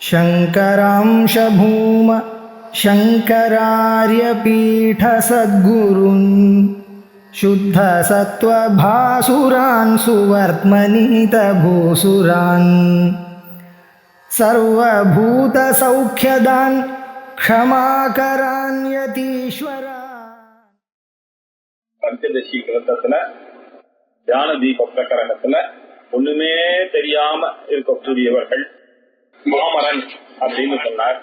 शङ्करांश भूम शङ्करार्यपीठसद्गुरून् शुद्धसत्त्वभासुरान् सुवर्त्मनीतभूसुरान् सर्वभूतसौख्यदान् क्षमाकरान् यतीश्वरान्. பஞ்சதசி கிரந்தத்துல தியான தீப பிரகரணத்துல ஒண்ணுமே தெரியாம இருக்கக்கூடியவர்கள் மாமரன் அப்படின்னு சொன்னார்.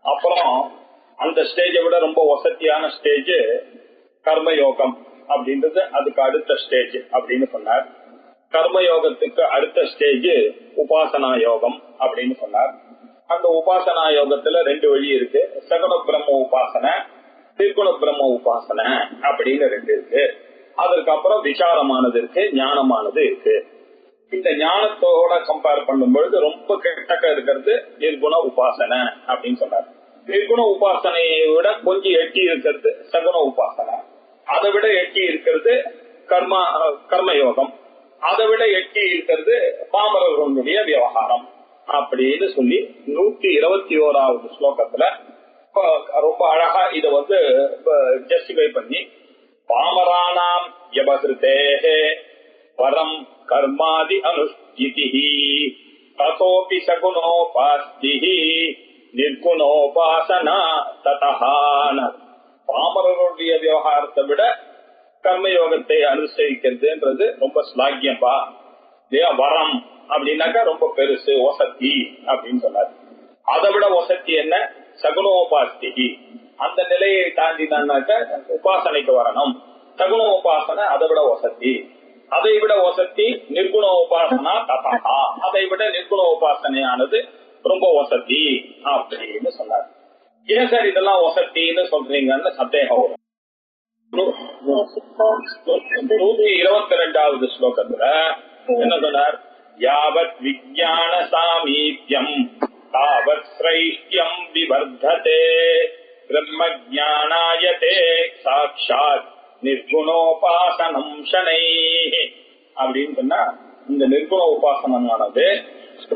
அப்புறம் அந்த ஸ்டேஜை விட ரொம்ப வசதியான ஸ்டேஜ் கர்மயோகம் அப்படின்றது, அதுக்கு அடுத்த ஸ்டேஜ் அப்படின்னு சொன்னார். கர்மயோகத்துக்கு அடுத்த ஸ்டேஜ் உபாசனா யோகம் அப்படின்னு சொன்னார். அந்த உபாசனா யோகத்துல ரெண்டு வழி இருக்கு. சகுண பிரம்ம உபாசனை, திருகுண பிரம்ம உபாசனை அப்படின்னு ரெண்டு இருக்கு. அதற்கப்புறம் விசாரமானது இருக்கு, ஞானமானது இருக்கு. இந்த ஞானத்தோட கம்பேர் பண்ணும் பொழுது ரொம்ப கிட்டக்க இருக்கிறது நிர்குண உபாசனை அப்படின்னு சொன்னார். நிர்குண உபாசனையை விட கொஞ்சம் எட்டி இருக்கிறது சகுண உபாசனை, அதை விட எட்டி இருக்கிறது கர்மயோகம், அதை விட எட்டி இருக்கிறது பாமரர்களுடைய விவகாரம் அப்படின்னு சொல்லி 121வது ஸ்லோகத்துல ரொம்ப அழகா இத ஜஸ்டிஃபை பண்ணி, பாமரானாம் யபஹிருதேஹே பரம் கர்மாதி அனுஷ்டிதிஹி ததோபி சகுணோபாஸ்திஹி நிர்குணோபாசனா ததஹான. பாமரருடைய விவகாரத்தை விட கர்மயோகத்தை அனுஷ்டிக்கிறதுன்றது ரொம்ப ஸ்லாகியம்பா. வரம் அப்படின்னாக்கா ரொம்ப பெருசு, வசதி அப்படின்னு சொன்னாரு. அதை விட வசதி என்ன? சகுணோபாஸ்திகி. அந்த நிலையை தாண்டினாக்க உபாசனைக்கு வரணும். சகுண உபாசனை அதை விட வசதி. அதை விட வசதி நிர்குண உபாசனா ததா. அதை விட நிர்குண உபாசனையானது ரொம்ப வசதி அப்படின்னு சொன்னார். ஏன் சார் இதெல்லாம் வசத்தின்னு சொல்றீங்கன்னு சந்தேகம் வரும். 122வது ஸ்லோகத்துல என்ன சொன்னார்? யாவத் விஞ்ஞான சாமீப்யம் தாவத் ஸ்ரைஷ்யம் விவர்ததே பிரம்ம ஞானாயதே சாக்ஷாத் நிர்குணோபாசனம் சனைஹி அப்படின்னு சொன்னா, இந்த நிர்குண உபாசனமானது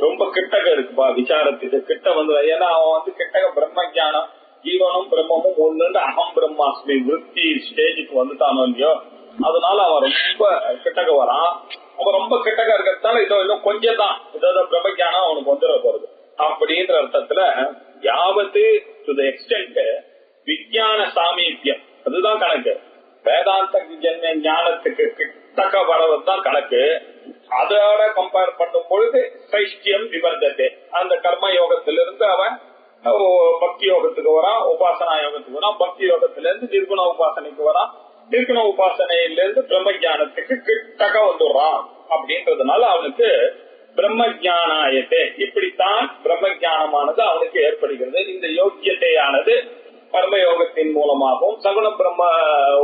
ரொம்ப கிட்டக இருக்குப்பா. விசாரத்துக்கு கிட்ட ஏன்னா அவன் கிட்டக பிரம்ம ஜானம், ஜீவனும் பிரம்மமும் ஒண்ணு அகம் பிரம்மாஸ்மி விருத்தி ஸ்டேஜுக்கு வந்துட்டானோ இல்லையோ, அதனால அவன் ரொம்ப கிட்டக வரான். அவன் ரொம்ப கிட்டக இருக்கிறதுனால இன்னும் கொஞ்சம் தான் ஏதாவது பிரம்ம ஜானம் அவனுக்கு வந்துட போறது அப்படின்ற அர்த்தத்துல யாவத்து டு தி எக்ஸ்டென்ட் விஞ்ஞான சாமீபியம் அதுதான் கணக்கு. வேதாந்த ஞானத்துக்கு கிட்டக்க வரதான் கணக்கு. அதோட கம்பேர் பண்ணும் பொழுது சைஷ்டியம் விவர்தத்தை. அந்த கர்ம யோகத்திலிருந்து அவன் பக்தி யோகத்துக்கு வரான், உபாசனா யோகத்துக்கு வரான், பக்தி யோகத்திலிருந்து நிர்குண உபாசனைக்கு வரான், நிர்குண உபாசனையிலிருந்து பிரம்ம ஜானத்துக்கு கிட்டக்க வந்துடுறான். அப்படின்றதுனால அவனுக்கு பிரம்ம ஜானாயத்தை, இப்படித்தான் பிரம்ம ஜானமானது அவனுக்கு ஏற்படுகிறது. இந்த யோக்கியத்தையானது கர்மயோகத்தின் மூலமாகவும் சகுண பிரம்ம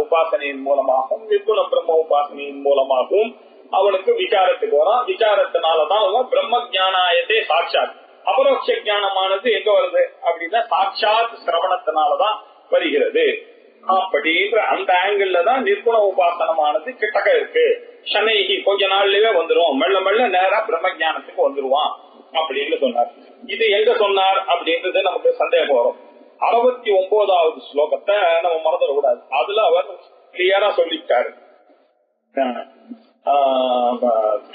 உபாசனையின் மூலமாகவும் நிர்குண பிரம்ம உபாசனையின் மூலமாகவும் அவனுக்கு விசாரத்துக்கு வரான். விசாரத்தினாலதான் அவன் பிரம்ம ஜானாயத்தை சாட்சாத். அபரோக்ஷ ஞானமானது எங்க வருது அப்படின்னா சாட்சாத் சிரவணத்தினாலதான் வருகிறது. அப்படின்ற அந்த ஆங்கிள் தான் நிர்குண உபாசனமானது கிட்டக்க இருக்கு. சனைகி கொஞ்ச நாள்லயே வந்துரும், மெல்ல மெல்ல நேரா பிரம்ம ஜானத்துக்கு வந்துருவான் அப்படின்னு சொன்னார். இது எங்க சொன்னார் அப்படின்றது நமக்கு சந்தேகம் வரும். 69வது ஸ்லோகத்தை நம்ம மறந்துடக்கூடாது. அதுல அவர் கிளியரா சொல்லிட்டாரு.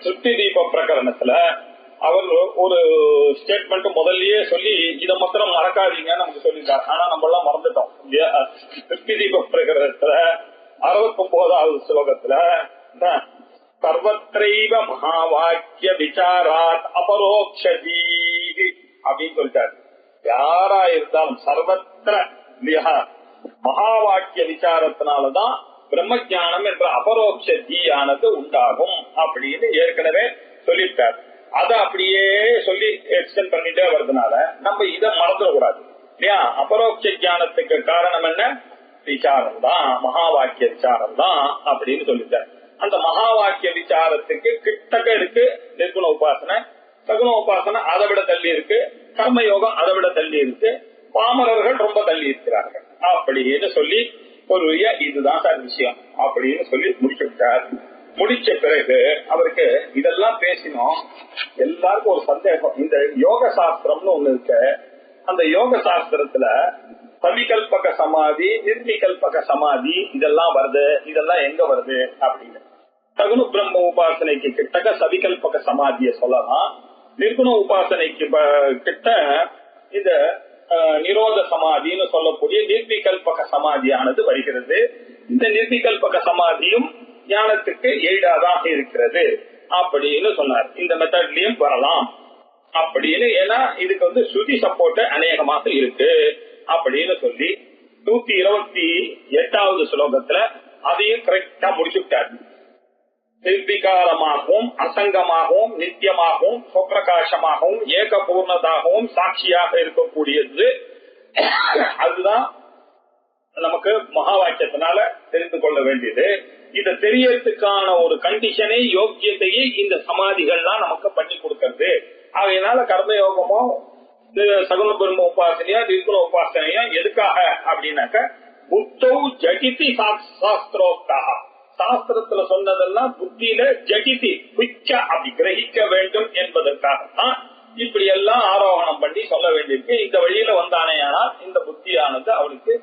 திருப்தி தீப பிரகரணத்துல அவர் ஒரு ஸ்டேட்மெண்ட் முதல்லயே சொல்லி இதை மாத்திரம் மறக்காதீங்கன்னு நமக்கு சொல்லிட்டார். ஆனா நம்ம எல்லாம் மறந்துட்டோம். திருப்தி தீப பிரகரணத்துல 69வது ஸ்லோகத்துல சர்வத்ரைவ மகாவாக்கிய விசாராத் அபரோக்ஷதி அப்படின்னு சொல்லிட்டாரு. யாரா இருந்தாலும் சர்வத்திர மகா வாக்கிய விசாரத்தினாலதான் பிரம்ம ஜானம் என்ற அபரோக்ஷ ஜீயானது உண்டாகும் அப்படின்னு ஏற்கனவே சொல்லிட்டார். அதை அப்படியே சொல்லி எக்ஸ்டெண்ட் பண்ணிட்டே வருதுனால நம்ம இதை மறந்துடக்கூடாது இல்லையா? அபரோக்ஷ ஜானத்துக்கு காரணம் என்ன? விசாரம் தான், மகா வாக்கிய விசாரம் தான் அப்படின்னு சொல்லிட்டார். அந்த மகா வாக்கிய விசாரத்துக்கு கிட்டக்க இருக்கு நிர்குண உபாசனை, சகுண உபாசனை அதை விட தள்ளி இருக்கு, கர்மயோகம் அதை விட தள்ளி இருக்கு, பாமரர்கள் ரொம்ப தள்ளி இருக்கிறார்கள் அப்படின்னு சொல்லி ஒரு இதுதான் சார் விஷயம் அப்படின்னு சொல்லி முடிச்சுட்டார். முடிச்ச பிறகு அவருக்கு இதெல்லாம் பேசினோம். எல்லாருக்கும் ஒரு சந்தேகம், இந்த யோக சாஸ்திரம்னு ஒண்ணு இருக்கு, அந்த யோக சாஸ்திரத்துல சவிகல்பக சமாதி, நிர்விகல்பக சமாதி இதெல்லாம் வருது, இதெல்லாம் எங்க வருது அப்படின்னு. சகுன பிரம்ம உபாசனைக்கு கிட்டக்க சவிகல்பக சமாதிய சொல்லலாம், நிர்குண உபாசனைக்கு கிட்ட இந்த நிரோத சமாதின்னு சொல்லக்கூடிய நிர்விகல்பக சமாதியானது வருகிறது. இந்த நிர்விகல்பக சமாதியும் ஞானத்துக்கு எய்டாதாக இருக்கிறது அப்படின்னு சொன்னார். இந்த மெத்தட்லயும் வரலாம் அப்படின்னு, ஏன்னா இதுக்கு வந்து ஸ்ருதி சப்போர்ட் அநேகமாக இருக்கு அப்படின்னு சொல்லி 128வது ஸ்லோகத்துல அதையும் கரெக்டா முடிச்சுட்டார். நிர்விகாரமாகவும் அசங்கமாகவும் நித்தியமாகவும் சுப்பிரகாசமாகவும் ஏக பூர்ணதாகவும் சாட்சியாக இருக்கக்கூடியது. அதுதான் நமக்கு மகா வாக்கியத்தினால தெரிந்து கொள்ள வேண்டியது. இதை தெரியறதுக்கான ஒரு கண்டிஷனை, யோக்கியத்தையே இந்த சமாதிகள்லாம் நமக்கு பண்ணி கொடுக்கறது. ஆகையினால கர்மயோகமோ சகுன பிரம்ம உபாசனையா நிர்குண உபாசனையா எதுக்காக அப்படின்னாக்க புத்தௌ ஜடிதி சாஸ்திரோக்தா, சாஸ்திரத்துல சொன்னதெல்லாம் புத்தியில ஜடிதி பிச்ச அப்படி கிரகிக்க வேண்டும் என்பதற்காகத்தான் இப்படி எல்லாம் ஆரோகணம் பண்ணி சொல்ல வேண்டியிருக்கு. இந்த வழியில வந்தானேயானால் இந்த புத்தியானது அவனுக்கு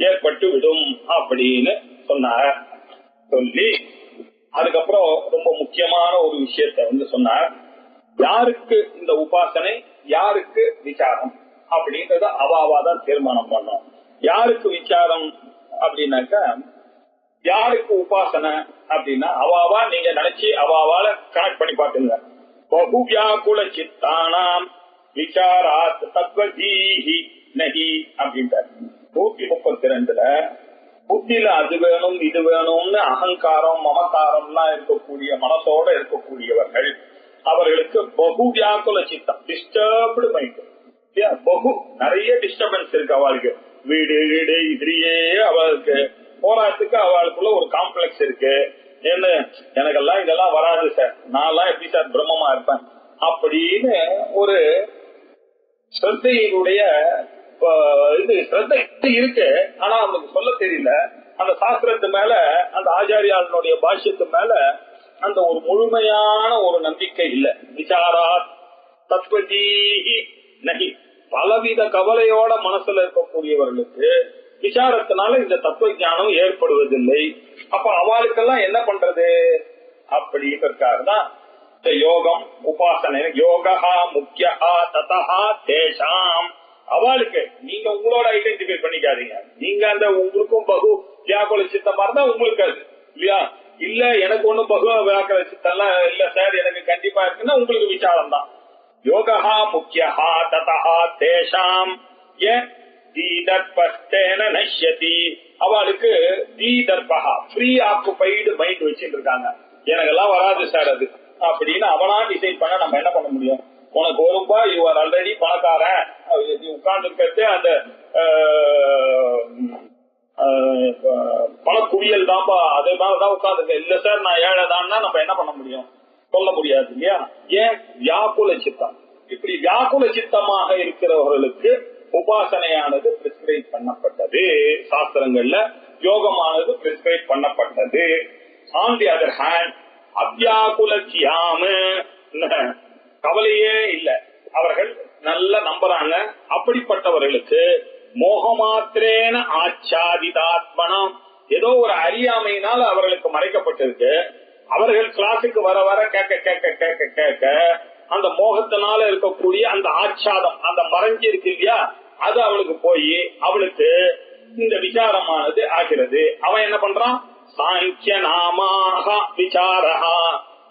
ஏற்பட்டு விடும் அப்படின்னு சொன்னார். சொல்லி அதுக்கப்புறம் ரொம்ப முக்கியமான ஒரு விஷயத்த வந்து சொன்னார். யாருக்கு இந்த உபாசனை, யாருக்கு விசாரம் அப்படின்றத அவாவாதான் தீர்மானம் பண்ணோம். யாருக்கு விசாரம் அப்படின்னாக்க, யாருக்கு உபாசனை அப்படின்னா அவாவா நீங்க நினைச்சு அவாவால கனெக்ட் பண்ணி பாத்துங்க. பகுவியாகுல சித்தானாம் விசாராத் தத்வதீஹி நஹி அப்படின்றார். 132ல புத்தியில அது வேணும் இது வேணும்னு அகங்காரம் மமக்காரம்லாம் இருக்கக்கூடிய மனசோட இருக்கக்கூடியவர்கள், அவர்களுக்கு பகு வியாக்குல சித்தம், டிஸ்டர்ப்டு மைண்ட். பகு நிறைய டிஸ்டர்பன்ஸ் இருக்கு அவளுக்கு, வீடு வீடு இதுலயே அவளுக்கு போராட்டத்துக்கு அவளுக்குள்ள ஒரு காம்ப்ளெக்ஸ் இருக்கு. என்ன எனக்கெல்லாம் இதெல்லாம் வராது சார், நான்லாம் எப்படி சார் பிரம்மமா இருப்பேன் அப்படின்னு ஒரு ஸ்ரத்தையினுடைய இது ஸ்ரத்தை இருக்கு. ஆனா அவனுக்கு சொல்ல தெரியல. அந்த சாஸ்திரத்து மேல, அந்த ஆச்சாரியாளனுடைய பாஷ்யத்து மேல அந்த ஒரு முழுமையான ஒரு நம்பிக்கை இல்ல. விசாரா தத்வதீஹி நஹி, பலவித கவலையோட மனசுல இருக்கக்கூடியவர்களுக்கு விசாரத்தினால இந்த தத்துவ ஞானம் ஏற்படுவதில்லை. அப்ப அவளுக்கெல்லாம் என்ன பண்றது அப்படின்றதுக்காகதான் இந்த யோகம் உபாசனை. யோகா முக்கியா ததா தேஷாம், அவளுக்கு நீங்க உங்களோட ஐடென்டிஃபை பண்ணிக்காதீங்க. நீங்க அந்த உங்களுக்கும் பகு வியாக்குல சித்தமா இருந்தா உங்களுக்கு அது இல்லையா, இல்ல எனக்கு ஒண்ணும் பகு வியாக்குல சித்தம்லாம் இல்ல சார் எனக்கு கண்டிப்பா இருக்குன்னா உங்களுக்கு விசாரம் தான். யோகா முக்கியா ததா தேஷாம் நஷ்யதி, அவளுக்கு தீதர்பகா ஃப்ரீ ஆக்குபைடு மைண்ட் வச்சுட்டு இருக்காங்க. எனக்கெல்லாம் வராது சார் அது அப்படின்னு அவனா டிசைட் பண்ண நம்ம என்ன பண்ண முடியும்? உனக்கு ஒரு ரூபாய், யூ ஆர் ஆல்ரெடி பணக்காரன், உட்கார்ந்து இருக்கிறது அந்த பணக்குவியல் தான்ப்பா, அதே மாதிரிதான் உட்கார்ந்து. இல்ல சார் நான் ஏழைதான்னா நம்ம என்ன பண்ண முடியும்? சொல்ல முடியாது இல்லையா. ஏன்? வியாக்குல சித்தம். இப்படி வியாக்குல சித்தமாக இருக்கிறவர்களுக்கு உபாசனையானது பிரிஸ்கிரைப் பண்ணப்பட்டது சாஸ்திரங்கள்ல, யோகமானது பிரிஸ்கிரைப் பண்ணப்பட்டது. ஆன் தி அதர் ஹேண்ட் அவ்யாக்குல சியாம, கவலையே இல்ல, அவர்கள் நல்ல நம்புறாங்க. அப்படிப்பட்டவர்களுக்கு மோகமாத்திரேன ஆச்சாதிதாத்மனம், ஏதோ ஒரு அறியாமையினால அவர்களுக்கு மறைக்கப்பட்டிருக்கு. அவர்கள் கிளாஸுக்கு வர வர கேட்க கேட்க கேட்க கேட்க அந்த மோகத்தினால இருக்கக்கூடிய அந்த ஆச்சாதம், அந்த மறைஞ்சி இருக்கு இல்லையா, அது அவளுக்கு போய் அவளுக்கு இந்த விசாரமானது ஆகிறது. அவன் என்ன பண்றான்? சாங்கிய நாமாக விசாரஹா,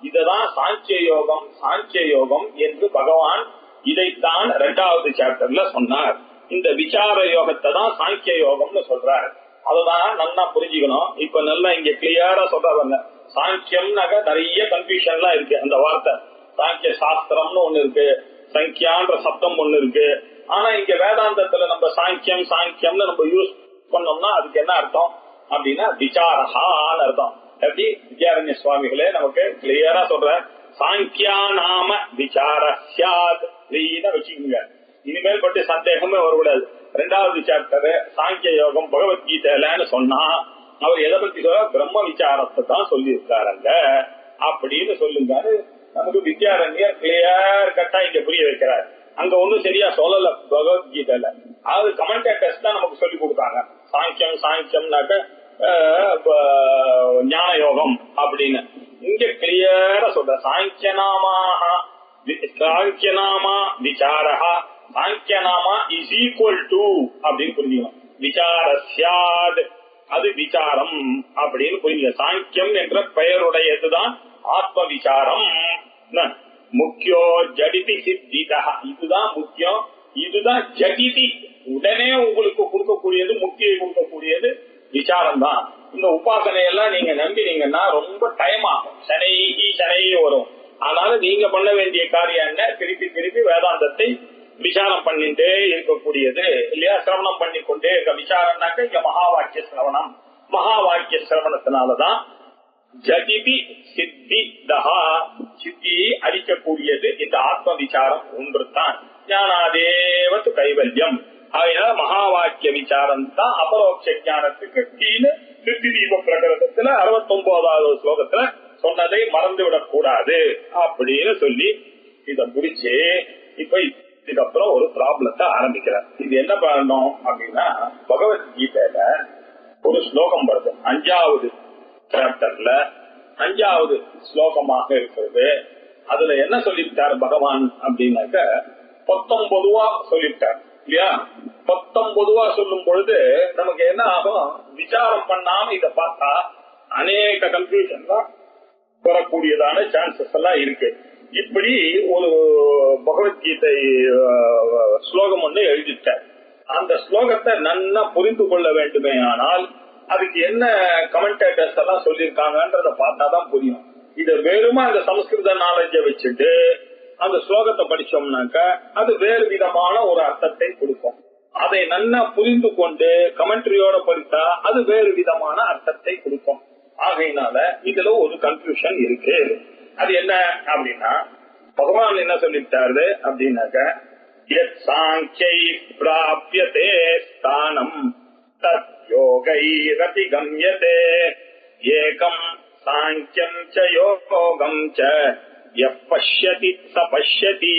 இததான் சாங்கிய யோகம். சாங்கிய யோகம் என்று பகவான் இதைத்தான் 2வது சாப்டர்ல சொன்னார். இந்த விசார யோகத்தை தான் சாங்கிய யோகம்னு சொல்றாரு. அததான் நல்லா புரிஞ்சுக்கணும். இப்ப நல்லா இங்க கிளியரா சொல்றாங்க. சாங்கியம்னாக்க நிறைய கன்ஃபியூஷன்லாம் இருக்கு. அந்த வார்த்தை சாங்கிய சாஸ்திரம்னு ஒண்ணு இருக்கு, சங்கியான்ற சப்தம் ஒண்ணு இருக்கு. ஆனா இங்க வேதாந்தத்துல நம்ம சாங்கியம் சாங்கியம்னு நம்ம யூஸ் பண்ணோம்னா அதுக்கு என்ன அர்த்தம் அப்படின்னா விசாரஹான்னு அர்த்தம். எப்படி வித்யாரண்ய சுவாமிகளே நமக்கு கிளியரா சொல்ற, சாங்கியா நாம விசாரஸ்யாத் வச்சுக்கோங்க. இனிமேல் பட்டு சந்தேகமே வரக்கூடாது. 2வது சாப்டர் சாங்கிய யோகம் பகவத்கீதையிலன்னு சொன்னா அவர் எதை பத்தி சொல்ற? பிரம்ம விசாரத்தை தான் சொல்லி இருக்காருங்க. அப்படின்னு சொல்லுங்க. நமக்கு வித்யாரண்யர் கிளியர் கட்டா இங்க புரிய வைக்கிறார். அங்க ஒண்ணும் சரியா சொல்லல பகவத்கீதையில. அது கமெண்டேட்டர்ஸ் தான் நமக்கு சொல்லி கொடுத்தாங்க. சாங்கியம்னாக்க ஞான யோகம் அப்படின்னு. இங்க கிளியரா சொல்ற சாங்கியநாமா விசாரா சாங்கியநாமா இஸ் ஈக்குவல் டு அப்படின்னு புரிஞ்சுக்கணும். விசாரஸ்யாத் அது விசாரம் அப்படின்னு புரிஞ்சுக்க. சாங்கியம் என்ற பெயருடையதுதான் ஆத்ம விசாரம். முக்கியோ ஜடிதி சித்திதா, இதுதான் முக்கியம், இதுதான் ஜடிதி, உடனே உங்களுக்கு கொடுக்கக்கூடியது, முக்கிய கொடுக்கக்கூடியது விசாரம் தான். இந்த உபாசனை எல்லாம் நீங்க நம்பினீங்கன்னா ரொம்ப டைம் ஆகும், சனை வரும். அதனால நீங்க பண்ண வேண்டிய காரியம் என்ன, திருப்பி திருப்பி வேதாந்தத்தை விசாரம் பண்ணிட்டே இருக்கக்கூடியது இல்லையா, சிரவணம் பண்ணிக்கொண்டே இருக்க. விசாரம்னாக்க இங்க மகா வாக்கிய சிரவணம். மகா வாக்கிய சிரவணத்தினாலதான் ஜடிதி சித்தி தஹா, சித்தியை அளிக்கக்கூடியது இந்த ஆத்ம விசாரம் ஒன்று தான். ஞானாதேவத்து கைவல்யம். அதனால மகா வாக்கிய விசாரம் தான் அபரோக்ஷ ஞானத்துக்கு கீழே சித்தி தீப பிரகரணத்துல 69வது ஸ்லோகத்துல சொன்னதை மறந்துவிடக் கூடாது அப்படின்னு சொல்லி இத முடிச்சு இப்ப இதுக்கப்புறம் ஒரு ப்ராப்ளத்தை ஆரம்பிக்கிறார். இது என்ன பண்ணணும் அப்படின்னா, பகவத்கீதையில ஒரு ஸ்லோகம் வருது 5வது சாப்டர்ல 5வது ஸ்லோகமாக இருக்கிறது. அதுல என்ன சொல்லிவிட்டார் பகவான் அப்படின்னாக்க 19 சொல்லிவிட்டார் இல்லையா. 19 சொல்லும் பொழுது நமக்கு என்ன ஆகும், விசாரம் பண்ணாம இத பார்த்தா அநேக கன்ஃபியூஷன் தான் வரக்கூடியதான சான்சஸ் எல்லாம் இருக்கு. இப்படி ஒரு பகவத்கீதை ஸ்லோகம் ஒண்ணு எழுதிட்டார். அந்த ஸ்லோகத்தை நன்னா புரிந்து கொள்ள வேண்டுமே ஆனால் அதுக்கு என்ன கமெண்டேட்டர்ஸ் எல்லாம் சொல்லியிருக்காங்கன்றத பார்த்தாதான் புரியும். இத வெறுமா அந்த சமஸ்கிருத நாலேஜ வச்சுட்டு அந்த ஸ்லோகத்தை படிச்சோம்னாக்க அது வேறு விதமான ஒரு அர்த்தத்தை கொடுக்கும். அதை நன்னா புரிந்து கொண்டு கமெண்ட்ரியோட படித்தா அது வேறு விதமான அர்த்தத்தை கொடுக்கும். ஆகையினால இதுல ஒரு கன்ஃபியூஷன் இருக்கு. அது என்ன அப்படின்னா, பகவான் என்ன சொல்லிட்டாரு அப்படின்னாக்க, சாங்கியை பிராப்யதே ஸ்தானம் தத் யோகைரபி கம்யதே ஏகம் சாங்கியம் ச யோகம் ச யப்பஷ்யதி ச பஷ்யதி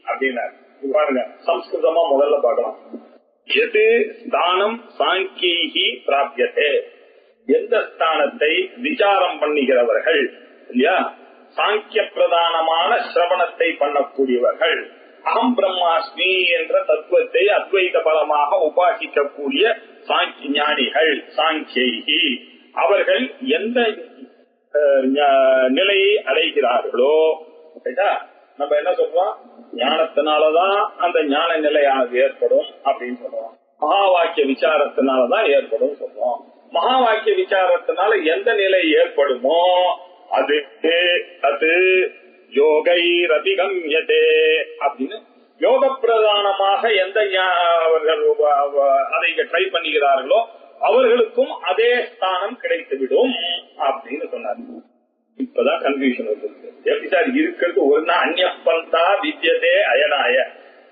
அப்படின்னாரு. பாருங்க, சம்ஸ்கிருதமா முதல்ல பார்க்கலாம். எது ஸ்தானம் சாங்கியை பிராப்யதே, எந்த ஸ்தானத்தை விசாரம் பண்ணுகிறவர்கள் இல்லையா, சாங்கிய பிரதானமான சிரவணத்தை பண்ணக்கூடியவர்கள், அகம் பிரம்மாஸ்மி என்ற தத்துவத்தை அத்வைத பலமாக உபாசிக்கக்கூடிய ஞானிகள், சாங்கியை, அவர்கள் எந்த நிலையை அடைகிறார்களோ, நம்ம என்ன சொல்றோம், ஞானத்தினாலதான் அந்த ஞான நிலையானது ஏற்படும் அப்படின்னு சொல்றோம். மகா வாக்கிய விசாரத்தினாலதான் ஏற்படும் சொல்றோம். மகா வாக்கிய விசாரத்தினால எந்த நிலை ஏற்படுமோ அது யோகை ரதிகம்யதே அப்படின்னு, யோக பிரதானமாக எந்த அவர்கள் அதை ட்ரை பண்ணுகிறார்களோ அவர்களுக்கும் அதே ஸ்தானம் கிடைத்துவிடும் அப்படின்னு சொன்னார். இப்பதான் கன்ஃபியூஷன் வந்துருக்கு. எப்படி சார் இருக்கிறது, ஒரு அந்நிய பந்தா வித்யதே அயனாய,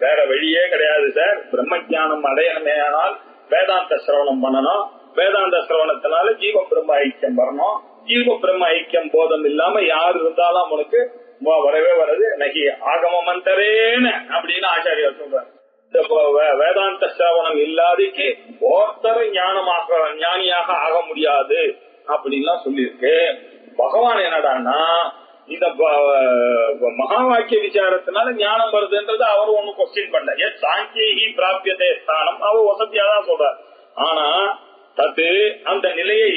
வேற வழியே கிடையாது சார். பிரம்ம ஜானம் அடையணுமே ஆனால் வேதாந்த சிரவணம் பண்ணணும். வேதாந்த சிரவணத்தினால ஜீவ பிரம்ம ஐக்கியம் வரணும். ஜீவ பிரம்ம ஐக்கியம் போதம் இல்லாம யாரு இருந்தாலும் அவனுக்கு வரவே வராது. நகி ஆகம மந்தரேன்னு அப்படின்னு ஆச்சாரியார் சொல்றாரு. வேதாந்த சிரவணம் இல்லாதக்கு ஒருத்தர் ஞானியாக ஆக முடியாது அப்படின்லாம் சொல்லியிருக்கு. பகவான் என்னடான்னா, இந்த மகா வாக்கிய விசாரத்தினால ஞானம் வருதுன்றது அவர் ஒண்ணு கொஸ்டின் பண்ண. சாங்கியை பிராபியதே ஸ்தானம் அவர் வசதியாதான் சொல்றார். ஆனா தத்து அந்த நிலையை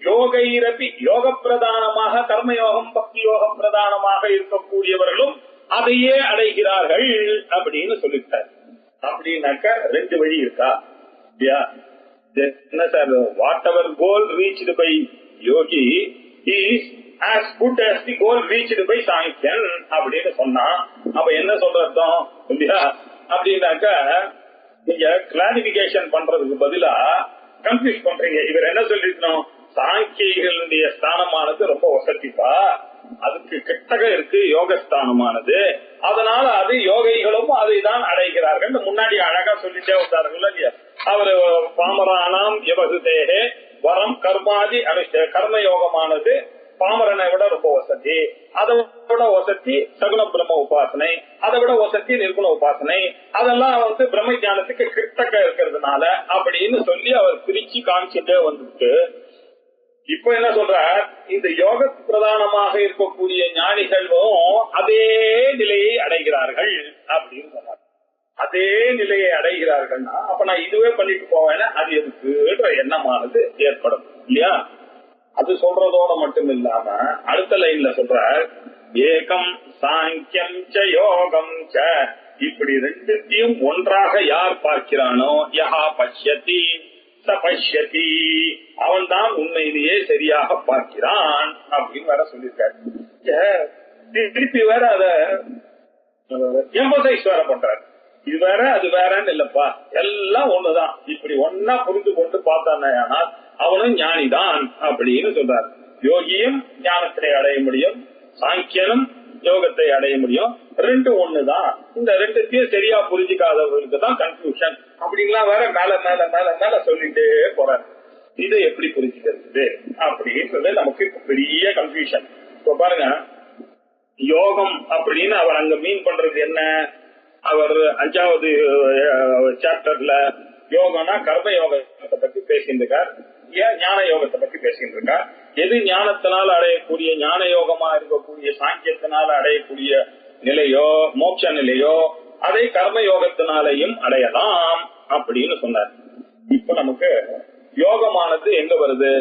யோகைரபி, யோக பிரதானமாக கர்மயோகம் பக்தி யோக பிரதானமாக இருக்கக்கூடியவர்களும் அதையே அடைகிறார்கள் அப்படின்னு சொல்லிட்டார். அப்படின்னாக்க ரெண்டு வழி இருக்கா என்ன sir, whatever goal reached by yogi is as good as the goal reached by Sankhyan அப்படின்னு சொன்னா அப்ப என்ன சொல்றோம் இல்லையா. அப்படின்னாக்க நீங்க கிளாரிபிகேஷன் பண்றதுக்கு பதிலா கன்ஃபியூஸ் பண்றீங்க. இவர் என்ன சொல்லிருக்கணும், சாங்கியர்களுடைய ஸ்தானமானது ரொம்ப வசதிப்பா, அதுக்கு கிட்டக இருக்கு யோகஸ்தானமானது, அதனால அது யோகிகளும் அதை தான் அடைகிறார்கள். முன்னாடி அழகா சொல்லிட்டே வந்தார்கள் இல்லையா. அவர் பாமரானாம் யவசுதேகே வரம் கர்மாதி அனுஷ்ட, கர்மயோகமானது பாமரனை விட ரொம்ப வசதி, அதை விட வசதி சகுன பிரம்ம உபாசனை, அதை விட வசதி நிர்குண உபாசனை, அதெல்லாம் பிரம்ம ஞானத்துக்கு கிட்டக்க இருக்கிறதுனால அப்படின்னு சொல்லி அவர் பிரிச்சு காமிச்சுட்டே வந்துட்டு இப்ப என்ன சொல்ற, இந்த யோக பிரதானமாக இருக்கக்கூடிய ஞானிகளும் அதே நிலையை அடைகிறார்கள் அப்படின்னு சொன்னார். அதே நிலையை அடைகிறார்கள்னா அப்ப நான் இதுவே பண்ணிட்டு போவேன்னா அது எதுக்குன்ற எண்ணமானது ஏற்படும் இல்லையா? அது சொல்றதோட மட்டும் இல்லாம அடுத்த லைன்ல சொல்ற ஏகம் சாங்கியம் ச யோகம் ச, இப்படி ரெண்டுத்தையும் ஒன்றாக யார் பார்க்கிறானோ யஹா பஷ்யதி ச பஷ்யதி, அவன் தான் உண்மையிலேயே சரியாக பார்க்கிறான் அப்படின்னு வேற சொல்லியிருக்காரு. திருப்பி வேற அத எம்பசைஸ் வேற பண்றாரு. இது வேற அது வேறன்னு இல்லப்பா, எல்லாம் ஒண்ணுதான், இப்படி ஒன்னா புரிந்து கொண்டு பார்த்தானே ஆனால் அவனும் ஞானிதான் அப்படின்னு சொல்றாரு. யோகியும் ஞானத்தை அடைய முடியும், சாங்கியனும் யோகத்தை அடைய முடியும், ரெண்டு ஒண்ணுதான். இந்த ரெண்டுத்தையும் சரியா புரிஞ்சுக்காதவர்களுக்கு தான் கன்ஃபியூஷன் அப்படிங்களா வேற மேல மேல மேல மேல சொல்லிட்டே போறாரு. இதை எப்படி புரிஞ்சுக்கிறது அப்படின்றது நமக்கு இப்ப பெரிய கன்ஃபியூஷன். இப்ப பாருங்க, யோகம் அப்படின்னு அவர் அங்க மீன் பண்றது என்ன? அவர் 5வது சாப்டர்ல யோகம்னா கர்ம யோகத்தை பத்தி பேசியிருக்கார், ஏன் ஞான யோகத்தை பத்தி பேசிட்டு இருக்கார். எது ஞானத்தினால அடையக்கூடிய ஞான யோகமா இருக்கக்கூடிய சாங்கியத்தினால அடையக்கூடிய நிலையோ மோட்ச நிலையோ அதை கர்ம யோகத்தினாலையும் அடையலாம் அப்படின்னு சொன்னார். இப்ப நமக்கு யோகமானது எங்க வருது?